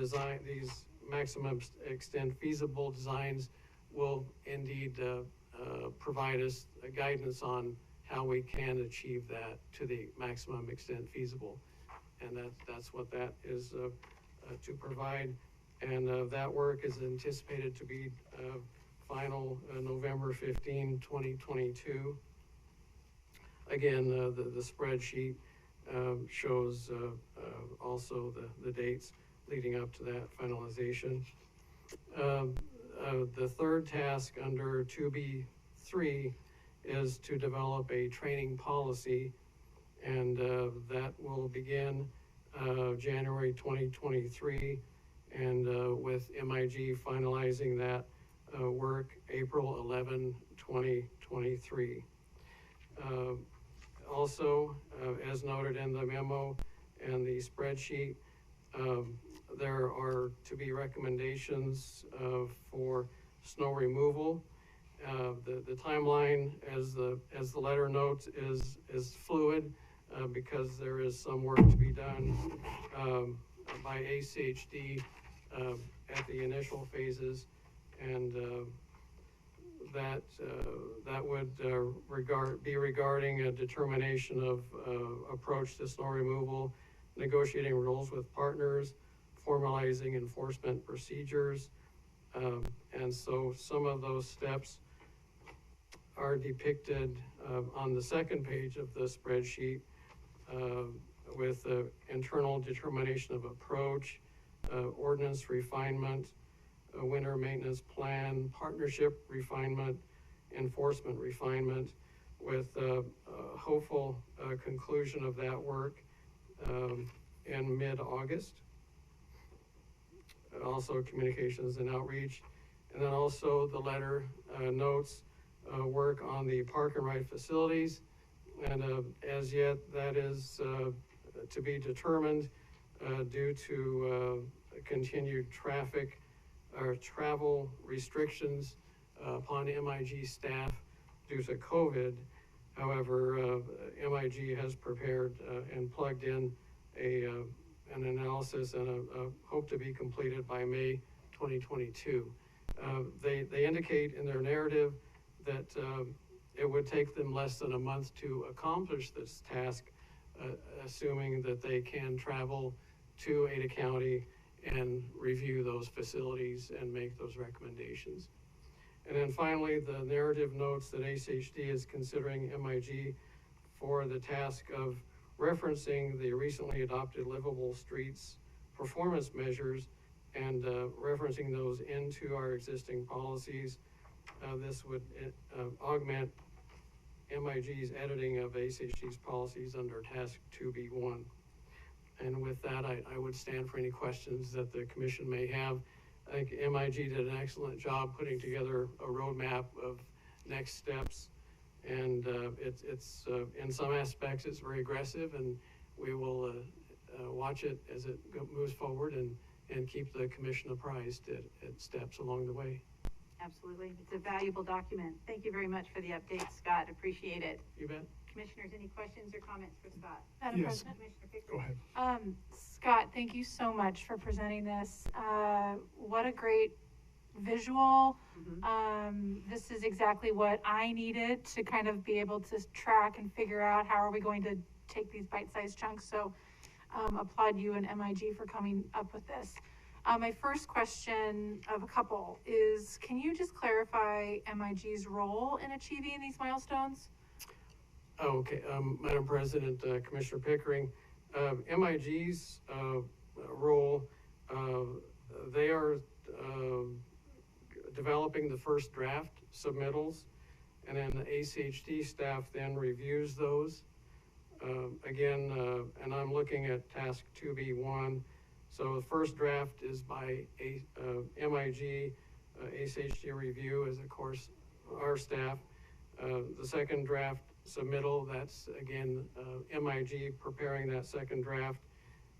maximum extent feasible designs will indeed provide us a guidance on how we can achieve that to the maximum extent feasible. And that's what that is to provide. And that work is anticipated to be final November 15, 2022. Again, the spreadsheet shows also the dates leading up to that finalization. The third task under 2B3 is to develop a training policy, and that will begin January 2023, and with MIG finalizing that work April 11, 2023. Also, as noted in the memo and the spreadsheet, there are to be recommendations for snow removal. The timeline, as the letter notes, is fluid because there is some work to be done by ACHD at the initial phases, and that would be regarding a determination of approach to snow removal, negotiating rules with partners, formalizing enforcement procedures, and so some of those steps are depicted on the second page of the spreadsheet with internal determination of approach, ordinance refinement, a winter maintenance plan, partnership refinement, enforcement refinement, with a hopeful conclusion of that work in mid-August. Also communications and outreach. And then also the letter notes work on the park and ride facilities. And as yet, that is to be determined due to continued traffic or travel restrictions upon MIG staff due to COVID. However, MIG has prepared and plugged in an analysis and a hope to be completed by May 2022. They indicate in their narrative that it would take them less than a month to accomplish this task, assuming that they can travel to Ada County and review those facilities and make those recommendations. And then finally, the narrative notes that ACHD is considering MIG for the task of referencing the recently adopted livable streets performance measures and referencing those into our existing policies. This would augment MIG's editing of ACHD's policies under task 2B1. And with that, I would stand for any questions that the commission may have. I think MIG did an excellent job putting together a roadmap of next steps. And it's in some aspects, it's very aggressive, and we will watch it as it moves forward and keep the commission apprised at steps along the way. Absolutely. It's a valuable document. Thank you very much for the update, Scott. Appreciate it. You bet. Commissioners, any questions or comments for Scott? Madam Yes. President? Commissioner Pickering? Go ahead. Scott, thank you so much for presenting this. What a great visual. This is exactly what I needed to kind of be able to track and figure out how are we going to take these bite-sized chunks. So applaud you and MIG for coming up with this. My first question of a couple is, can you just clarify MIG's role in achieving these milestones? Okay, Madam President, Commissioner Pickering, MIG's role, they are developing the first draft submittals, and then the ACHD staff then reviews those. Again, and I'm looking at task 2B1. So the first draft is by MIG, ACHD review is of course our staff. The second draft submittal, that's again MIG preparing that second draft,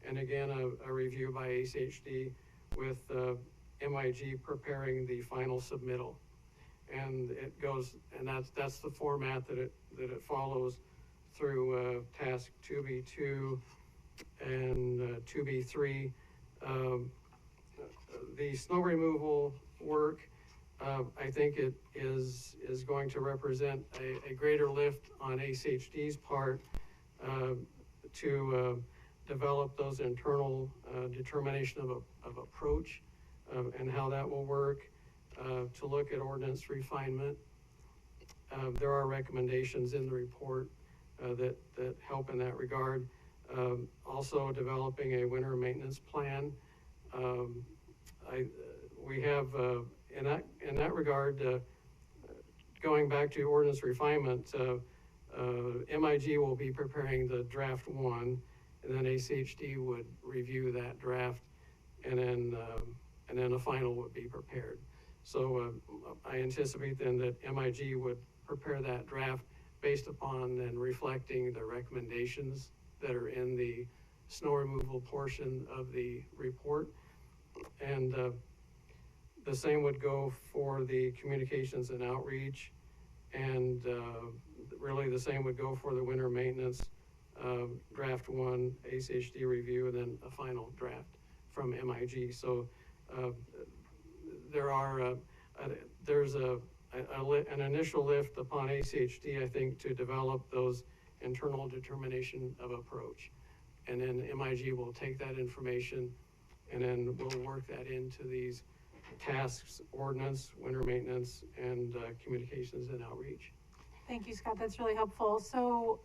and again a review by ACHD with MIG preparing the final submittal. And it goes, and that's the format that it follows through task 2B2 and 2B3. The snow removal work, I think it is going to represent a greater lift on ACHD's part to develop those internal determination of approach and how that will work, to look at ordinance refinement. There are recommendations in the report that help in that regard. Also developing a winter maintenance plan. We have in that regard, going back to ordinance refinement, MIG will be preparing the draft 1, and then ACHD would review that draft, and then a final would be prepared. So I anticipate then that MIG would prepare that draft based upon and reflecting the recommendations that are in the snow removal portion of the report. And the same would go for the communications and outreach, and really the same would go for the winter maintenance, draft 1, ACHD review, and then a final draft from MIG. So there's an initial lift upon ACHD, I think, to develop those internal determination of approach. And then MIG will take that information and then we'll work that into these tasks, ordinance, winter maintenance, and communications and outreach. Thank you, Scott. That's really helpful. So,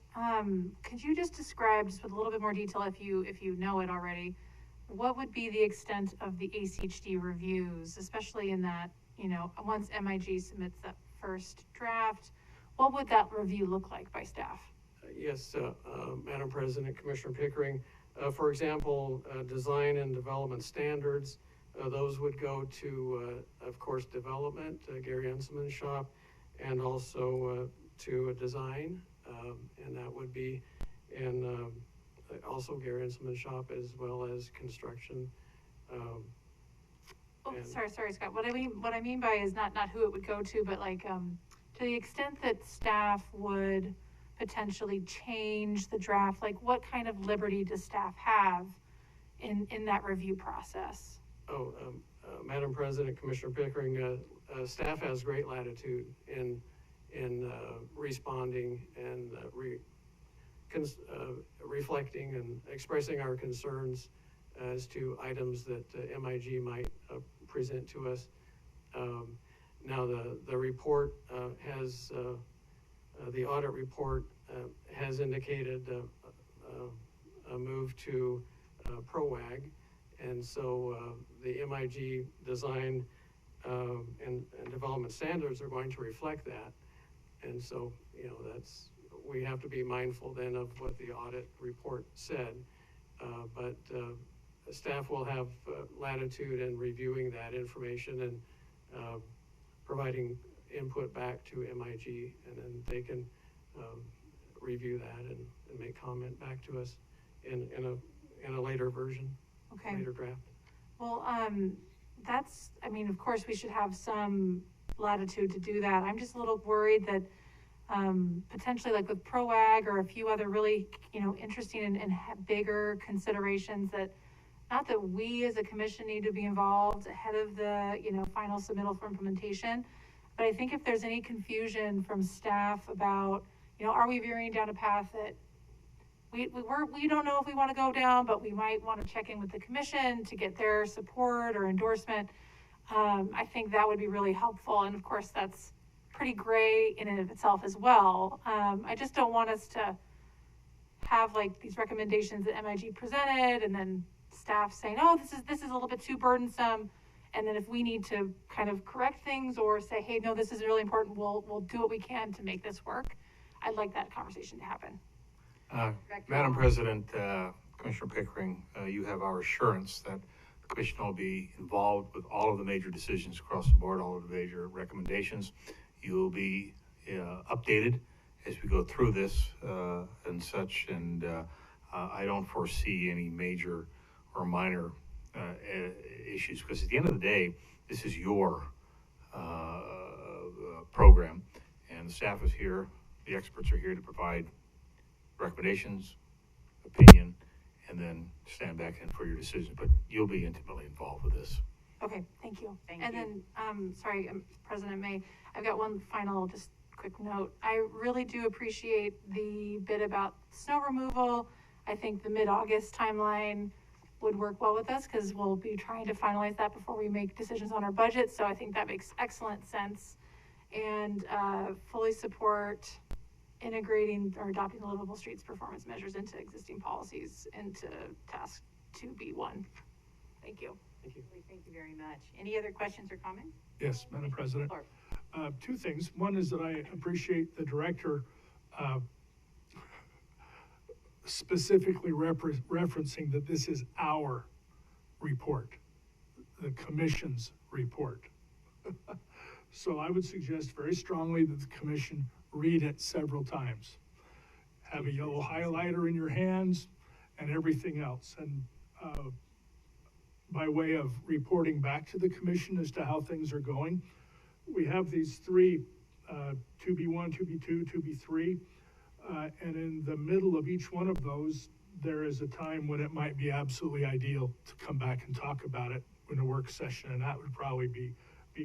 could you just describe, just with a little bit more detail, if you know it already, what would be the extent of the ACHD reviews, especially in that, you know, once MIG submits that first draft, what would that review look like by staff? Yes, Madam President, Commissioner Pickering. For example, design and development standards, those would go to, of course, development, Gary Enselman's shop, and also to a design, and that would be in also Gary Enselman's shop, as well as construction. Sorry, Scott. What I mean by is not who it would go to, but like to the extent that staff would potentially change the draft, like what kind of liberty does staff have in that review process? Madam President, Commissioner Pickering, staff has great latitude in responding and reflecting and expressing our concerns as to items that MIG might present to us. Now the report has the audit report has indicated a move to PROWAG, and so the MIG design and development standards are going to reflect that. And so, you know, we have to be mindful then of what the audit report said, but staff will have latitude in reviewing that information and providing input back to MIG, and then they can review that and make comment back to us in a later version, Okay. later draft. Well, I mean, of course, we should have some latitude to do that. I'm just a little worried that potentially, like with PROAG or a few other really, you know, interesting and bigger considerations, that not that we as a commission need to be involved ahead of the, you know, final submittal for implementation, but I think if there's any confusion from staff about, you know, are we veering down a path that we don't know if we want to go down, but we might want to check in with the commission to get their support or endorsement. I think that would be really helpful. And of course, that's pretty gray in and of itself as well. I just don't want us to have like these recommendations that MIG presented and then staff saying, oh, this is a little bit too burdensome. And then if we need to kind of correct things or say, hey, no, this is really important, we'll do what we can to make this work. I'd like that conversation to happen. Madam President, Commissioner Pickering, you have our assurance that the Commission will be involved with all of the major decisions across the board, all of the major recommendations. You will be updated as we go through this and such, and I don't foresee any major or minor issues, because at the end of the day, this is your program, and the staff is here, the experts are here to provide recommendations, opinion, and then stand back in for your decision. But you'll be intimately involved with this. Okay, thank you. Thank and you. then, sorry, President May, I've got one final just quick note. I really do appreciate the bit about snow removal. I think the mid-August timeline would work well with us because we'll be trying to finalize that before we make decisions on our budget. So I think that makes excellent sense, and fully support integrating or adopting the livable streets performance measures into existing policies into task 2B1. Thank you. Thank you. Thank you very much. Any other questions or comments? Yes, Madam President. Clark. Two things. One is that I appreciate the director specifically referencing that this is our report, the commission's report. So I would suggest very strongly that the commission read it several times. Have a yellow highlighter in your hands and everything else. And by way of reporting back to the commission as to how things are going, we have these three, 2B1, 2B2, 2B3, and in the middle of each one of those, there is a time when it might be absolutely ideal to come back and talk about it in a work session, and that would probably be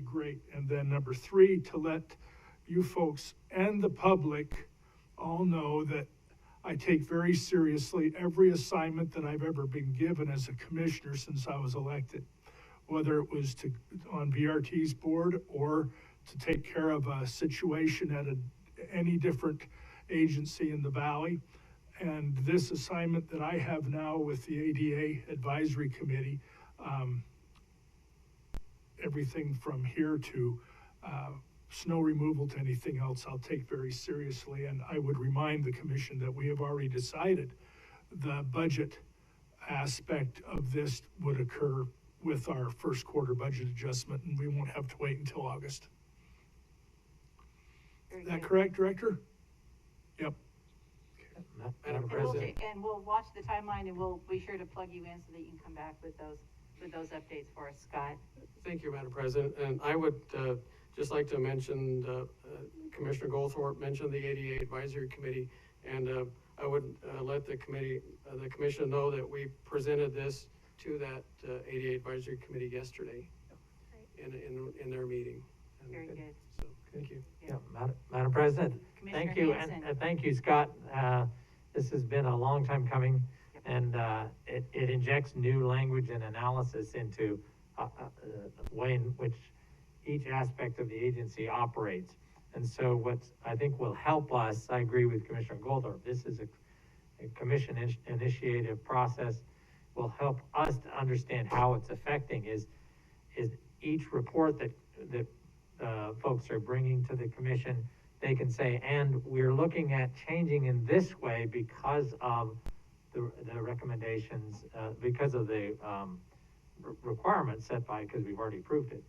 great. And then number 3, to let you folks and the public all know that I take very seriously every assignment that I've ever been given as a commissioner since I was elected, whether it was on VRT's board or to take care of a situation at any different agency in the valley. And this assignment that I have now with the ADA Advisory Committee, everything from here to snow removal to anything else, I'll take very seriously. And I would remind the commission that we have already decided the budget aspect of this would occur with our first quarter budget adjustment, and we won't have to wait until August. Is that correct, Director? Yep. Madam And we'll, President. and we'll watch the timeline, and we'll be sure to plug you in so that you can come back with those updates for us, Scott. Thank you, Madam President. And I would just like to mention, Commissioner Goldthorpe mentioned the ADA Advisory Committee, and I would let the commission know that we presented this to that ADA Advisory Committee yesterday in their meeting. Very good. So, thank you. Yeah, Madam President, Commissioner thank you, Hanson. and thank you, Scott. This has been a long time coming, and it injects new language and analysis into the way in which each aspect of the agency operates. And so what I think will help us, I agree with Commissioner Goldthorpe, this is a commission initiative process, will help us to understand how it's affecting is each report that folks are bringing to the commission, they can say, and we're looking at changing in this way because of the recommendations, because of the requirements set by, because we've already approved it.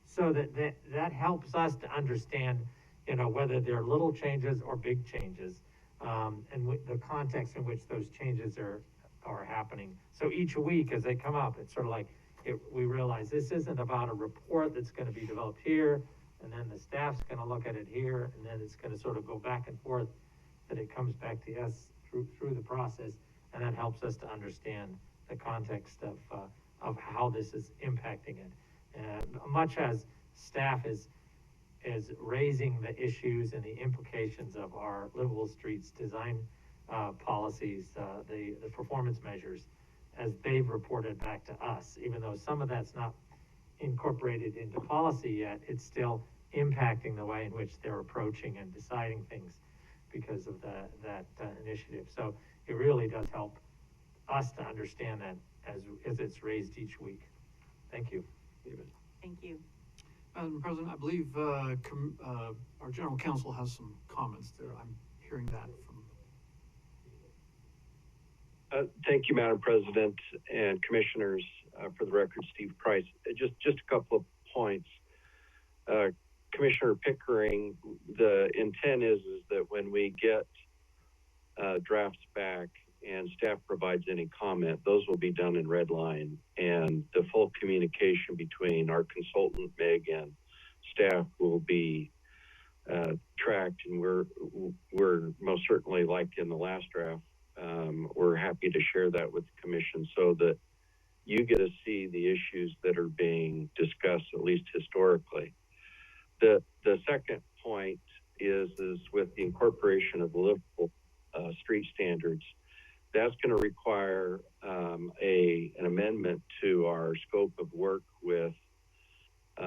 So that helps us to understand, whether they're little changes or big changes, and the context in which those changes are happening. So each week as they come up, it's sort of like, we realize this isn't about a report that's going to be developed here, and then the staff's going to look at it here, and then it's going to sort of go back and forth, that it comes back to us through the process, and that helps us to understand the context of how this is impacting it. Much as staff is raising the issues and the implications of our livable streets design policies, the performance measures, as they've reported back to us, even though some of that's not incorporated into policy yet, it's still impacting the way in which they're approaching and deciding things because of that initiative. So it really does help us to understand that as it's raised each week. Thank you. Thank you. Madam President, I believe our general counsel has some comments there. I'm hearing that from. Thank you, Madam President and Commissioners. For the record, Steve Price. Just a couple of points. Commissioner Pickering, the intent is that when we get drafts back and staff provides any comment, those will be done in red line, and the full communication between our consultant, Meg, and staff will be tracked, and we're most certainly, like in the last draft, we're happy to share that with the commission so that you get to see the issues that are being discussed, at least historically. The second point is with the incorporation of livable street standards, that's going to require an amendment to our scope of work with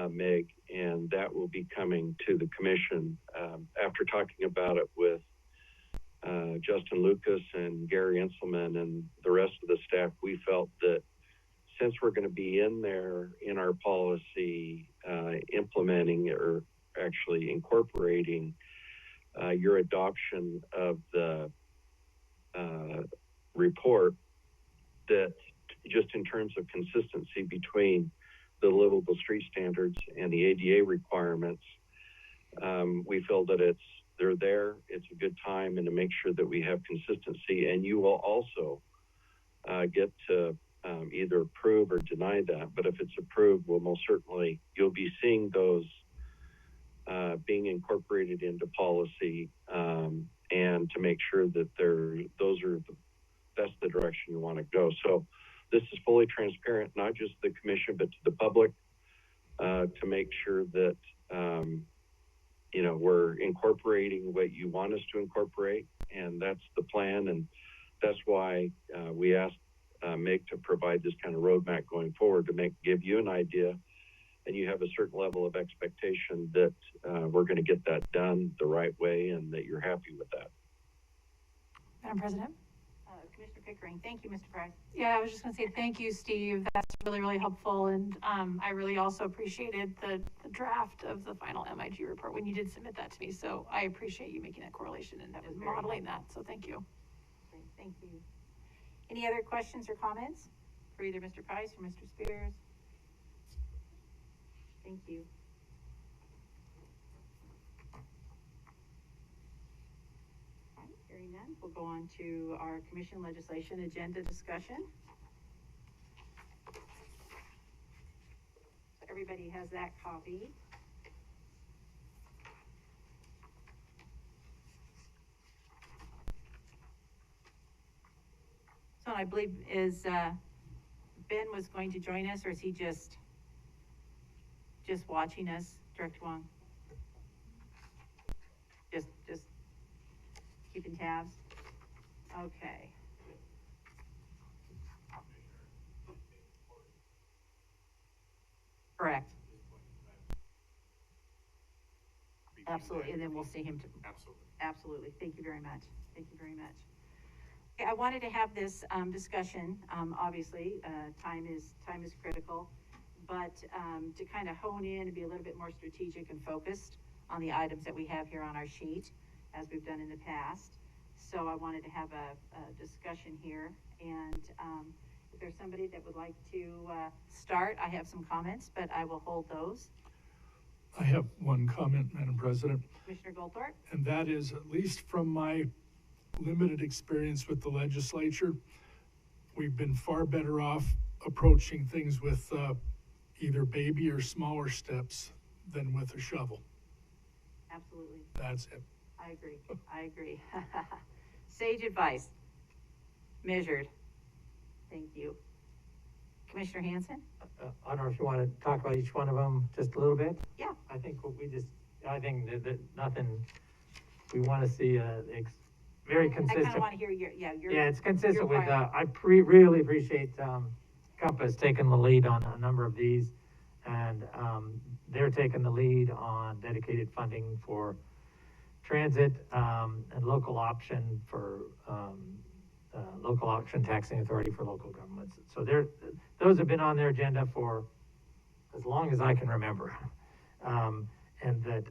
Meg, and that will be coming to the commission. After talking about it with Justin Lucas and Gary Inselman and the rest of the staff, we felt that since we're going to be in there in our policy, implementing or actually incorporating your adoption of the report, that just in terms of consistency between the livable street standards and the ADA requirements, we feel that they're there, it's a good time, and to make sure that we have consistency, and you will also get to either approve or deny that. But if it's approved, well, most certainly you'll be seeing those being incorporated into policy, and to make sure that that's the direction you want to go. So this is fully transparent, not just to the commission, but to the public, to make sure that we're incorporating what you want us to incorporate, and that's the plan, and that's why we asked Meg to provide this kind of roadmap going forward to give you an idea, and you have a certain level of expectation that we're going to get that done the right way, and that you're happy with that. Madam President? Commissioner Pickering, thank you, Mr. Price. Yeah, I was just gonna say, thank you, Steve. That's really, really helpful. And, I really also appreciated the draft of the final MIG report when you did submit that to me. So I appreciate you making that correlation and modeling that. So thank you. Great, thank you. Any other questions or comments for either Mr. Price or Mr. Spears? Thank you. All right, hearing none, we'll go on to our commission legislation agenda discussion. So everybody has that copy. So I believe Ben was going to join us, or is he just watching us, Director Wong? Just keeping tabs? Okay. Correct. Absolutely, and then we'll see him. Absolutely. Thank you very much. Thank you very much. Okay, I wanted to have this discussion. Obviously, time is critical, but to kind of hone in and be a little bit more strategic and focused on the items that we have here on our sheet, as we've done in the past. So I wanted to have a discussion here, and if there's somebody that would like to start, I have some comments, but I will hold those. I have one comment, Madam President. Commissioner Goldthorpe? And that is, at least from my limited experience with the legislature, we've been far better off approaching things with either baby or smaller steps than with a shovel. Absolutely. That's it. I agree. I agree. Sage advice. Measured. Thank you. Commissioner Hanson? I don't know if you want to talk about each one of them just a little bit? Yeah. I think that nothing, we want to see very consistent. I kind of want to hear your. Yeah, it's consistent with, I really appreciate Compass taking the lead on a number of these, and they're taking the lead on dedicated funding for transit, and local option for local option taxing authority for local governments. So those have been on their agenda for as long as I can remember. And that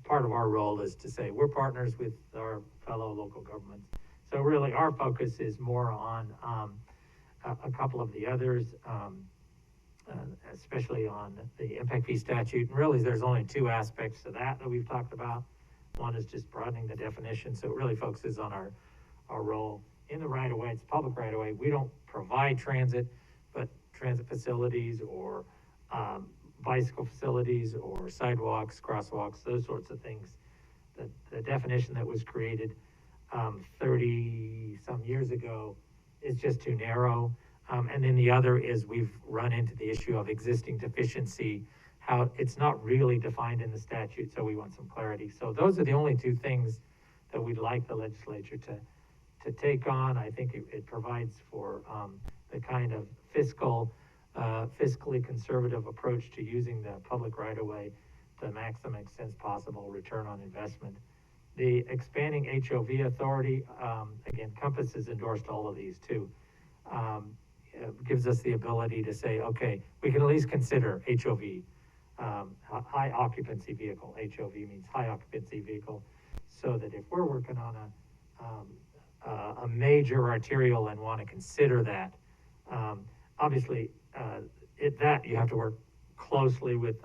part of our role is to say we're partners with our fellow local governments. So really our focus is more on a couple of the others, especially on the impact fee statute. And really there's only two aspects to that we've talked about. One is just broadening the definition, so it really focuses on our role in the right-of-way. It's public right-of-way. We don't provide transit, but transit facilities or bicycle facilities or sidewalks, crosswalks, those sorts of things. The definition that was created 30-some years ago is just too narrow. And then the other is we've run into the issue of existing deficiency, how it's not really defined in the statute, so we want some clarity. So those are the only two things that we'd like the legislature to take on. I think it provides for the kind of fiscally conservative approach to using the public right-of-way to the maximum extent possible return on investment. The expanding HOV authority, again, Compass has endorsed all of these too. Gives us the ability to say, okay, we can at least consider HOV, high occupancy vehicle. HOV means high occupancy vehicle, so that if we're working on a major arterial and want to consider that, obviously that you have to work closely with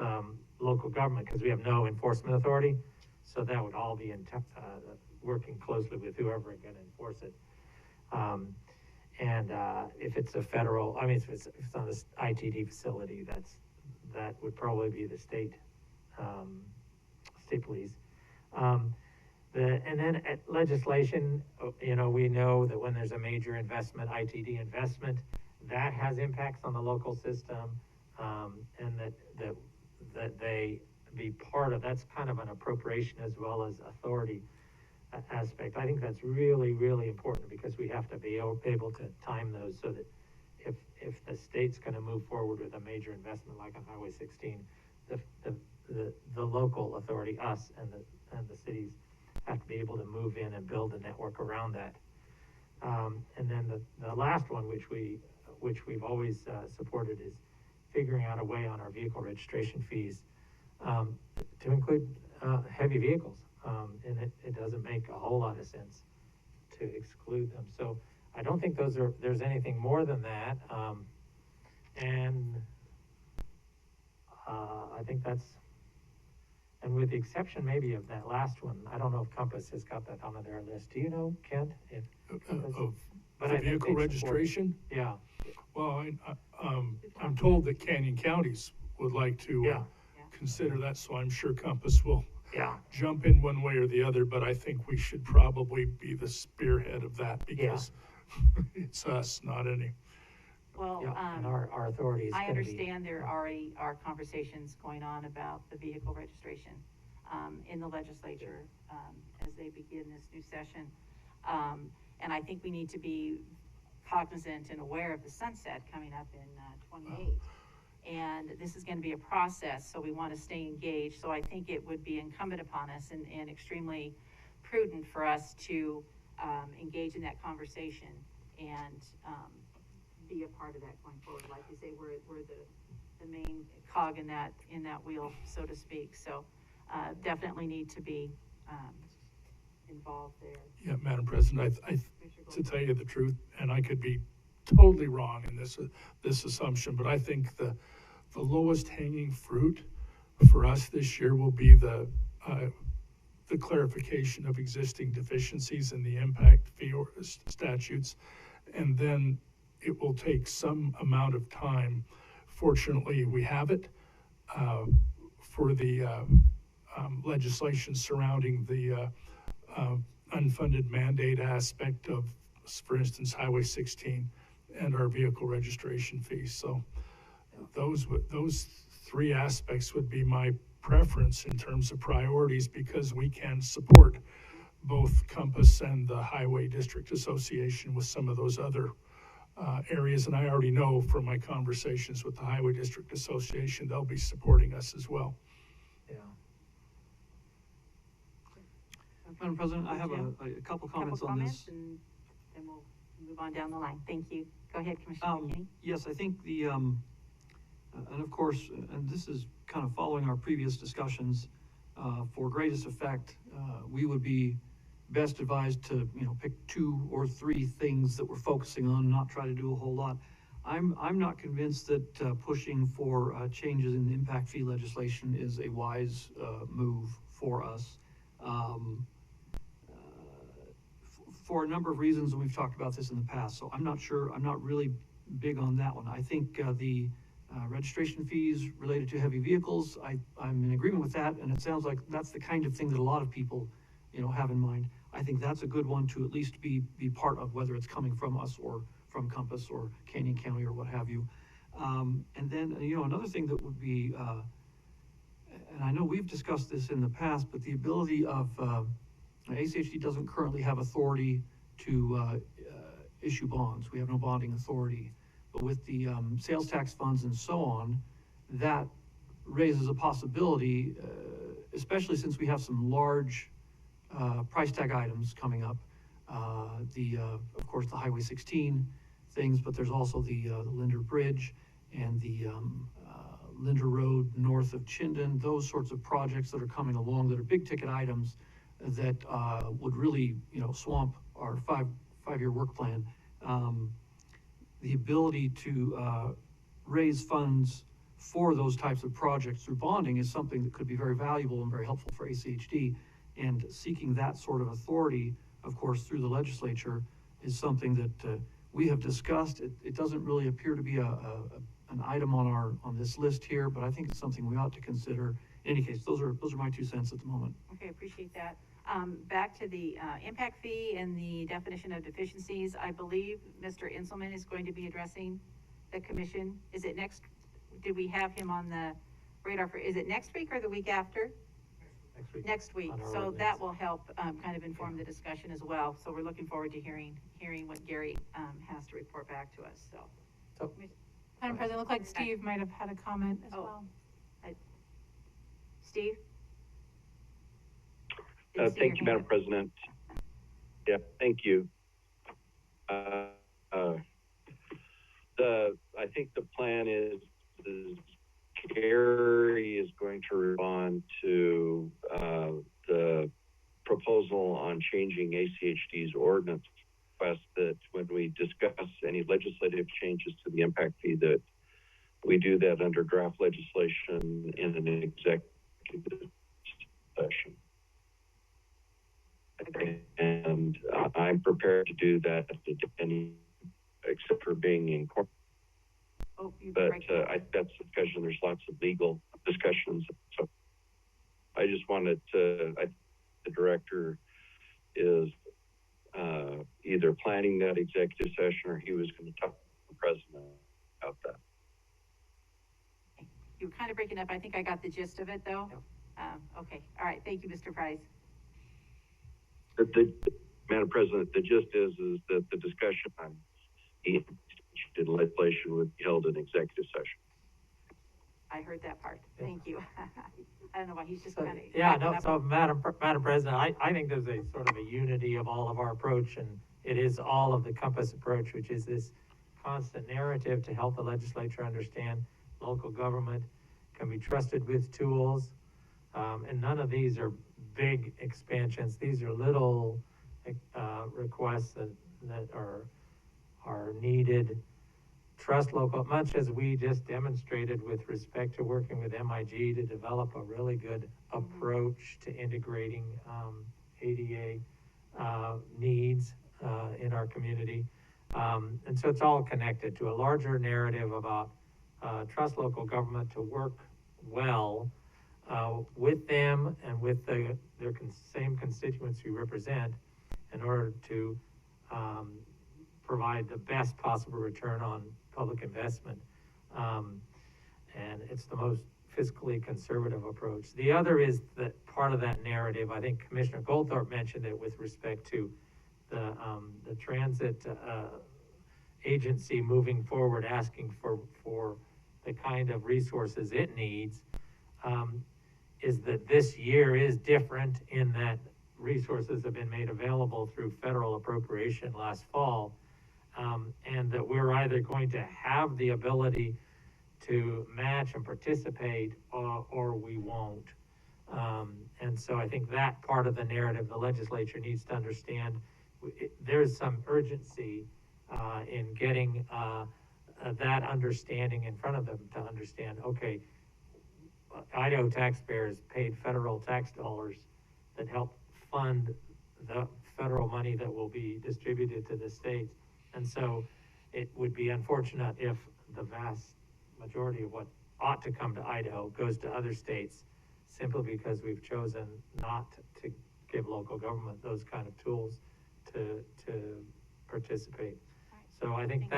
local government, because we have no enforcement authority. So that would all be working closely with whoever is gonna enforce it. If it's a federal, I mean, if it's on this ITD facility, that would probably be the state police. And then at legislation, you know, we know that when there's a major investment, ITD investment, that has impacts on the local system, and that they be part of, that's kind of an appropriation as well as authority aspect. I think that's really, really important, because we have to be able to time those so that if the state's gonna move forward with a major investment like on Highway 16, the local authority, us and the cities, have to be able to move in and build a network around that. And then the last one, which we've always supported, is figuring out a way on our vehicle registration fees to include heavy vehicles. And it doesn't make a whole lot of sense to exclude them. So I don't think there's anything more than that. I think and with the exception maybe of that last one, I don't know if Compass has got that on their list. Do you know, Kent? Of But the I think vehicle they support it. registration? Yeah, Well, I'm told that Canyon counties would like to yeah, consider that, so I'm sure Compass will yeah. jump in one way or the other, but I think we should probably be the spearhead of that, because it's us, not any. Well, Yeah, and our authority is I gonna be. understand there already are conversations going on about the vehicle registration, in the legislature, as they begin this new session. And I think we need to be cognizant and aware of the sunset coming up in, 28. And this is gonna be a process, so we wanna stay engaged. So I think it would be incumbent upon us and extremely prudent for us to, engage in that conversation and, be a part of that going forward. Like you say, we're the main cog in that wheel, so to speak. So, definitely need to be, involved there. Yeah, Madam President, to tell you the truth, and I could be totally wrong in this assumption, but I think the lowest hanging fruit for us this year will be the clarification of existing deficiencies in the impact fee statutes, and then it will take some amount of time. Fortunately, we have it for the legislation surrounding the unfunded mandate aspect of, for instance, Highway 16 and our vehicle registration fees. So those three aspects would be my preference in terms of priorities, because we can support both Compass and the Highway District Association with some of those other areas. And I already know from my conversations with the Highway District Association, they'll be supporting us as well. Yeah. Madam President, I have a couple comments on this. And then we'll move on down the line. Thank you. Go ahead, Commissioner McKinney. Yes, I think and of course, and this is kind of following our previous discussions, for greatest effect, we would be best advised to, pick 2 or 3 things that we're focusing on, not try to do a whole lot. I'm not convinced that pushing for changes in the impact fee legislation is a wise move for us. For a number of reasons, and we've talked about this in the past, so I'm not really big on that one. I think the registration fees related to heavy vehicles, I'm in agreement with that, and it sounds like that's the kind of thing that a lot of people, have in mind. I think that's a good one to at least be part of, whether it's coming from us or from Compass or Canyon County or what have you. And then, another thing that would be, and I know we've discussed this in the past, but the ability of, ACHD doesn't currently have authority to issue bonds. We have no bonding authority. But with the sales tax funds and so on, that raises a possibility, especially since we have some large price tag items coming up. Of course, the Highway 16 things, but there's also the Linder Bridge and the Linder Road north of Chinden, those sorts of projects that are coming along that are big ticket items that would really, swamp our five-year work plan. The ability to raise funds for those types of projects through bonding is something that could be very valuable and very helpful for ACHD. And seeking that sort of authority, of course, through the legislature is something that we have discussed. It doesn't really appear to be an item on this list here, but I think it's something we ought to consider. In any case, those are my 2 cents at the moment. Okay, appreciate that. Back to the impact fee and the definition of deficiencies, I believe Mr. Inselman is going to be addressing the commission. Is it did we have him on the radar is it next week or the week after? Next week. So that will help kind of inform the discussion as well. So we're looking forward to hearing what Gary has to report back to us, so. Madam President, it looked like Steve might have had a comment as well. Steve? Thank you, Madam President. Yeah, thank you. I think the plan is Gary is going to respond to the proposal on changing ACHD's ordinance request that when we discuss any legislative changes to the impact fee, that we do that under draft legislation in an executive session. And I'm prepared to do that except for being in court. But that's a discussion. There's lots of legal discussions. So I just wanted to, the director is either planning that executive session or he was going to talk to the president about that. You were kind of breaking up. I think I got the gist of it though. Yep. Okay. All right. Thank you, Mr. Price. Madam President, the gist is that the discussion on the legislation would be held in executive session. I heard that part. Thank you. I don't know why he's just kind of. Yeah, no, so Madam President, I think there's a sort of a unity of all of our approach, and it is all of the Compass approach, which is this constant narrative to help the legislature understand local government can be trusted with tools. And none of these are big expansions. These are little requests that are needed. Trust local, much as we just demonstrated with respect to working with MIG to develop a really good approach to integrating ADA needs in our community. And so it's all connected to a larger narrative about trust local government to work well with them and with their same constituents we represent in order to provide the best possible return on public investment. And it's the most fiscally conservative approach. The other is that part of that narrative, I think Commissioner Goldthorpe mentioned it with respect to the transit agency moving forward, asking for the kind of resources it needs, is that this year is different in that resources have been made available through federal appropriation last fall, and that we're either going to have the ability to match and participate or we won't. And so I think that part of the narrative the legislature needs to understand. There's some urgency in getting that understanding in front of them to understand, okay, Idaho taxpayers paid federal tax dollars that help fund the federal money that will be distributed to the states. And so it would be unfortunate if the vast majority of what ought to come to Idaho goes to other states simply because we've chosen not to give local government those kind of tools to participate. So I think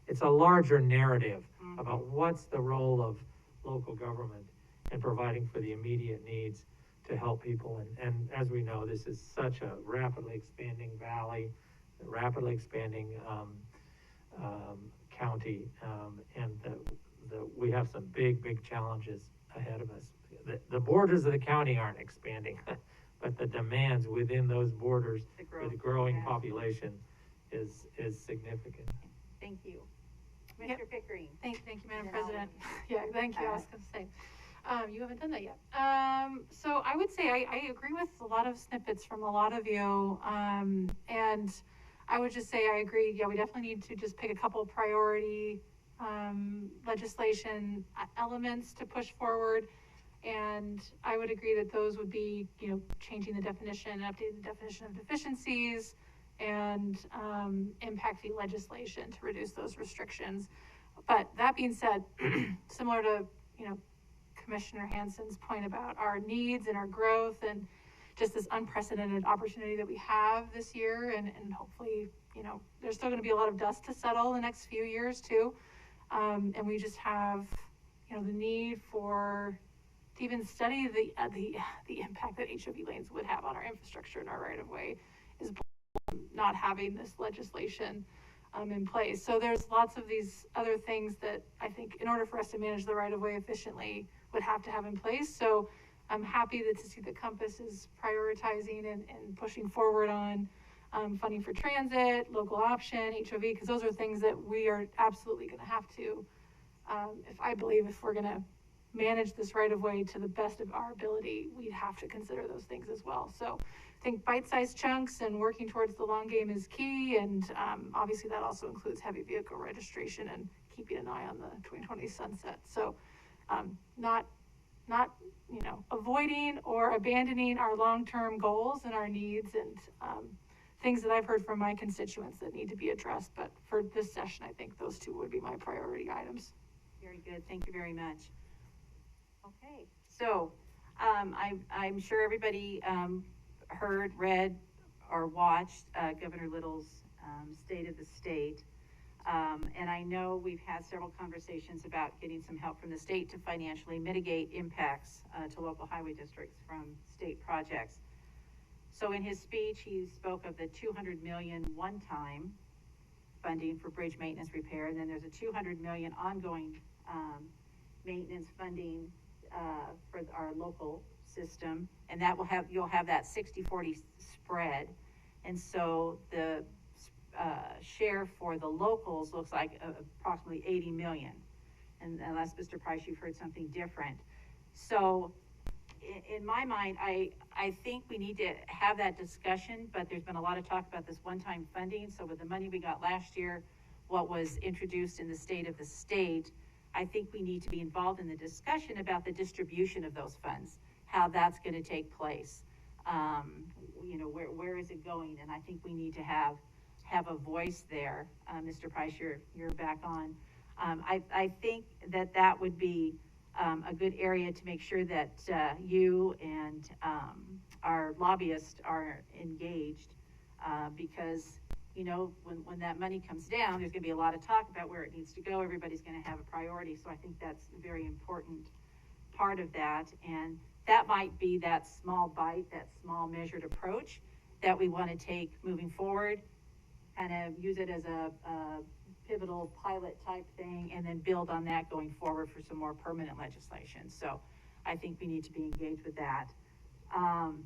it's a larger narrative about what's the role of local government in providing for the immediate needs to help people. And as we know, this is such a rapidly expanding valley, rapidly expanding county, and we have some big challenges ahead of us. The borders of the county aren't expanding, but the demands within those borders with growing population is significant. Thank you. Mr. Pickering. Thank you, Madam President. Yeah, thank you. I was going to say, you haven't done that yet. So I would say I agree with a lot of snippets from a lot of you. And I would just say I agree. Yeah, we definitely need to just pick a couple priority legislation elements to push forward. And I would agree that those would be, changing the definition, updating the definition of deficiencies, and impact fee legislation to reduce those restrictions. But that being said, similar to, Commissioner Hansen's point about our needs and our growth and just this unprecedented opportunity that we have this year, and hopefully, there's still gonna be a lot of dust to settle the next few years too. And we just have, the need to even study the impact that HOV lanes would have on our infrastructure and our right of way is not having this legislation in place. So there's lots of these other things that I think in order for us to manage the right of way efficiently would have to have in place. So I'm happy to see that Compass is prioritizing and pushing forward on funding for transit, local option, HOV, because those are things that we are absolutely going to have to, if we're going to manage this right of way to the best of our ability, we'd have to consider those things as well. So I think bite-sized chunks and working towards the long game is key. And obviously that also includes heavy vehicle registration and keeping an eye on the 2020 sunset. So not avoiding or abandoning our long-term goals and our needs and things that I've heard from my constituents that need to be addressed. But for this session, I think those two would be my priority items. Very good. Thank you very much. Okay, so I'm sure everybody heard, read, or watched Governor Little's State of the State. And I know we've had several conversations about getting some help from the state to financially mitigate impacts to local highway districts from state projects. So in his speech, he spoke of the $200 million one-time funding for bridge maintenance repair, and then there's a $200 million ongoing maintenance funding for our local system, and that you'll have that 60-40 spread. And so the share for the locals looks like approximately 80 million. And unless Mr. Price, you've heard something different. So in my mind, I think we need to have that discussion, but there's been a lot of talk about this one-time funding. So with the money we got last year, what was introduced in the State of the State, I think we need to be involved in the discussion about the distribution of those funds, how that's going to take place. Where is it going? And I think we need to have a voice there. Mr. Price, you're back on. I think that would be a good area to make sure that you and our lobbyists are engaged, because when that money comes down, there's going to be a lot of talk about where it needs to go. Everybody's going to have a priority. So I think that's a very important part of that. And that might be that small bite, that small measured approach that we want to take moving forward, kind of use it as a pivotal pilot type thing, and then build on that going forward for some more permanent legislation. So I think we need to be engaged with that. And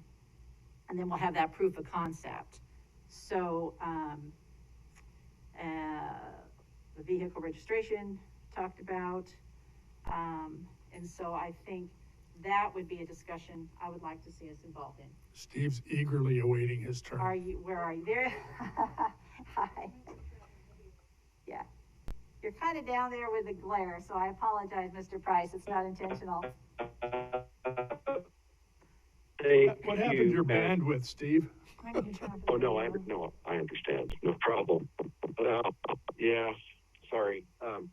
then we'll have that proof of concept. So the vehicle registration talked about, and so I think that would be a discussion I would like to see us involved in. Steve's eagerly awaiting his turn. Where are you? There? Hi. Yeah. You're kind of down there with the glare, so I apologize, Mr. Price. It's not intentional. What happened to your bandwidth, Steve? Oh, no, I understand. No problem. Yeah, sorry. Go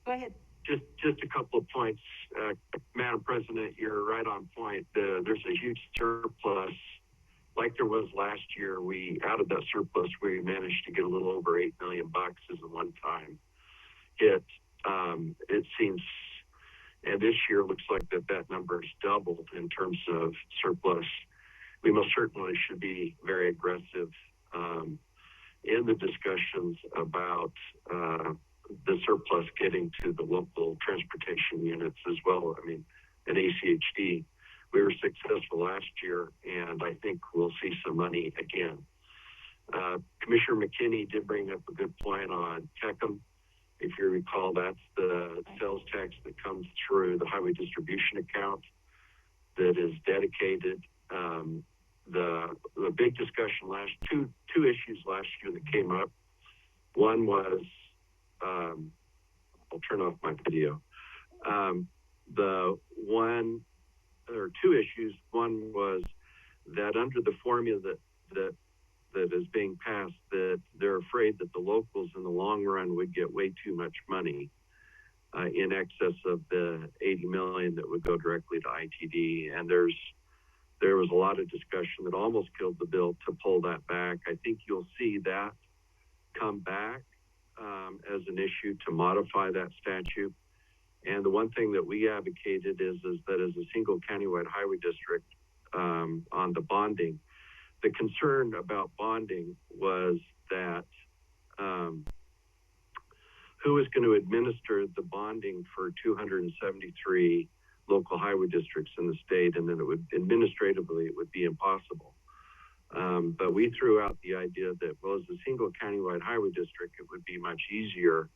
ahead. Just a couple of points. Madam President, you're right on point. There's a huge surplus. Like there was last year, out of that surplus, we managed to get a little over $8 million as a one-time hit. It seems, and this year looks like that number has doubled in terms of surplus. We most certainly should be very aggressive in the discussions about the surplus getting to the local transportation units as well. I mean, at ACHD, we were successful last year, and I think we'll see some money again. Commissioner McKinney did bring up a good point on TECM. If you recall, that's the sales tax that comes through the highway distribution account that is dedicated. The big discussion two issues last year that came up. One was I'll turn off my video. The one or two issues. One was that under the formula that is being passed, that they're afraid that the locals in the long run would get way too much money, in excess of the 80 million that would go directly to ITD. And there was a lot of discussion that almost killed the bill to pull that back. I think you'll see that come back as an issue to modify that statute. And the one thing that we advocated is that as a single countywide highway district, on the bonding, the concern about bonding was that who is going to administer the bonding for 273 local highway districts in the state, and then it would administratively it would be impossible. But we threw out the idea that, well, as a single countywide highway district, it would be much easier,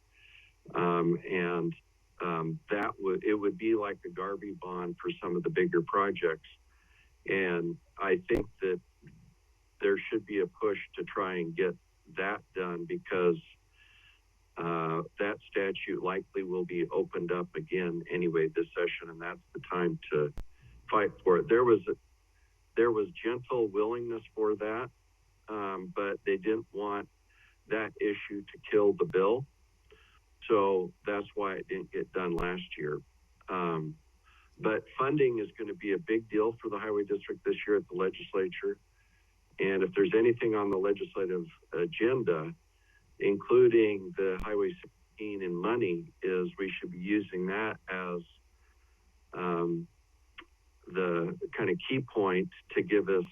and it would be like a Garvey bond for some of the bigger projects. And I think that there should be a push to try and get that done, because that statute likely will be opened up again anyway this session, and that's the time to fight for it. There was gentle willingness for that, but they didn't want that issue to kill the bill. So that's why it didn't get done last year. But funding is going to be a big deal for the highway district this year at the legislature. And if there's anything on the legislative agenda, including the Highway 16 and money, is we should be using that as the kind of key point to give us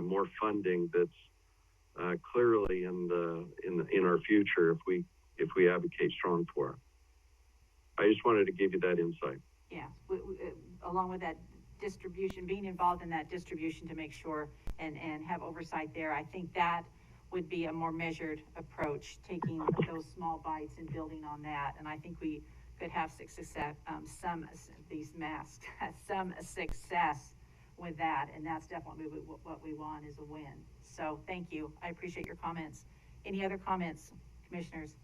more funding that's clearly in our future if we advocate strong for it. I just wanted to give you that insight. Yeah, along with that distribution, being involved in that distribution to make sure and have oversight there, I think that would be a more measured approach, taking those small bites and building on that. And I think we could have success with that, and that's definitely what we want, is a win. So thank you. I appreciate your comments. Any other comments, commissioners?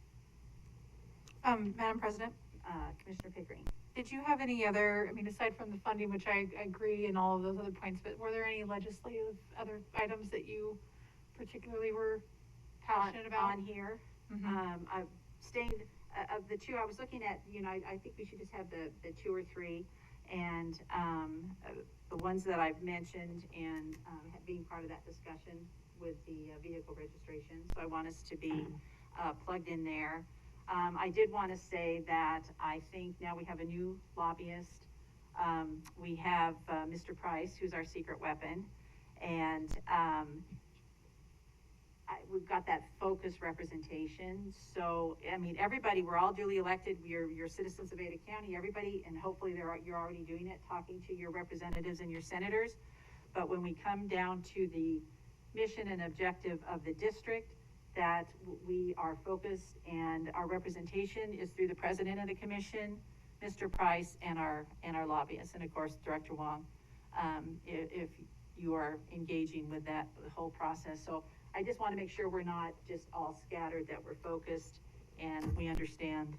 Madam President, Commissioner Pickering. did you have any other, I mean, aside from the funding, which I agree in all of those other points, but were there any legislative other items that you particularly were passionate about? On here? Mm-hmm. I've stayed, of the two, I was looking at, I think we should just have the two or three, and the ones that I've mentioned, and being part of that discussion with the vehicle registration. So I want us to be plugged in there. I did want to say that I think now we have a new lobbyist. We have Mr. Price, who's our secret weapon, and we've got that focus representation. So, I mean, everybody, we're all duly elected. You're citizens of Ada County, everybody, and hopefully you're already doing it, talking to your representatives and your senators. But when we come down to the mission and objective of the district, that we are focused, and our representation is through the president of the commission, Mr. Price, and our lobbyists, and of course, Director Wong, if you are engaging with that whole process. So I just want to make sure we're not just all scattered, that we're focused and we understand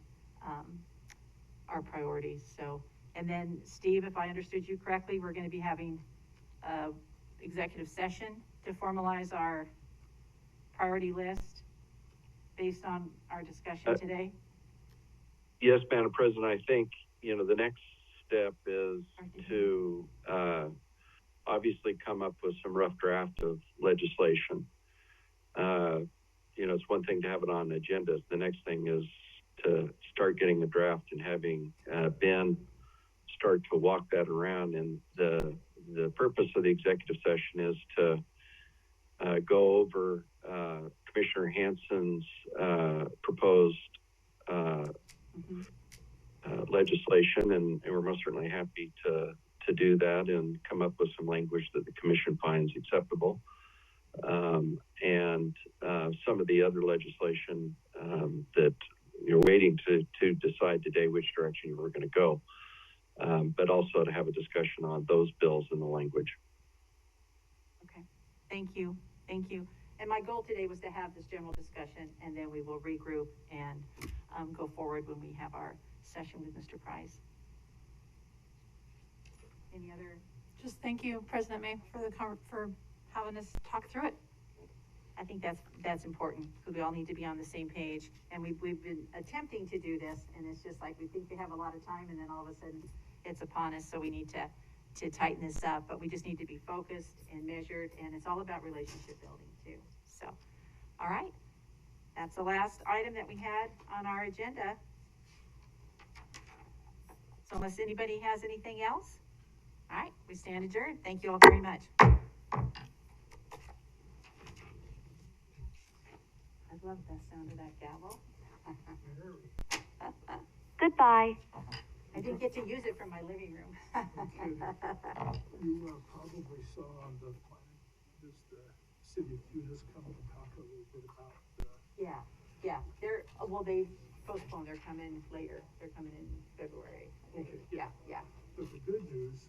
our priorities. So, and then Steve, if I understood you correctly, we're going to be having executive session to formalize our priority list based on our discussion today? Yes, Madam President, I think, the next step is to obviously come up with some rough draft of legislation. It's one thing to have it on agendas. The next thing is to start getting a draft and having Ben start to walk that around. And the purpose of the executive session is to go over Commissioner Hansen's proposed legislation, and we're most certainly happy to do that and come up with some language that the commission finds acceptable. And some of the other legislation that you're waiting to decide today which direction you were going to go, but also to have a discussion on those bills and the language. Okay, thank you. And my goal today was to have this general discussion, and then we will regroup and go forward when we have our session with Mr. Price. Any other? Just thank you, President May, for having us talk through it. I think that's important, because we all need to be on the same page, and we've been attempting to do this, and it's just like, we think we have a lot of time, and then all of a sudden, it's upon us, so we need to tighten this up, but we just need to be focused and measured, and it's all about relationship building too. So, all right, that's the last item that we had on our agenda. So unless anybody has anything else, all right, we stand adjourned. Thank you all very much. I love the sound of that gavel. Goodbye. I didn't get to use it from my living room. You probably saw on the plan, just the city of Tunis coming to talk a little bit about. Yeah, they postponed, they're coming later, they're coming in February. Okay. Yeah. But the good news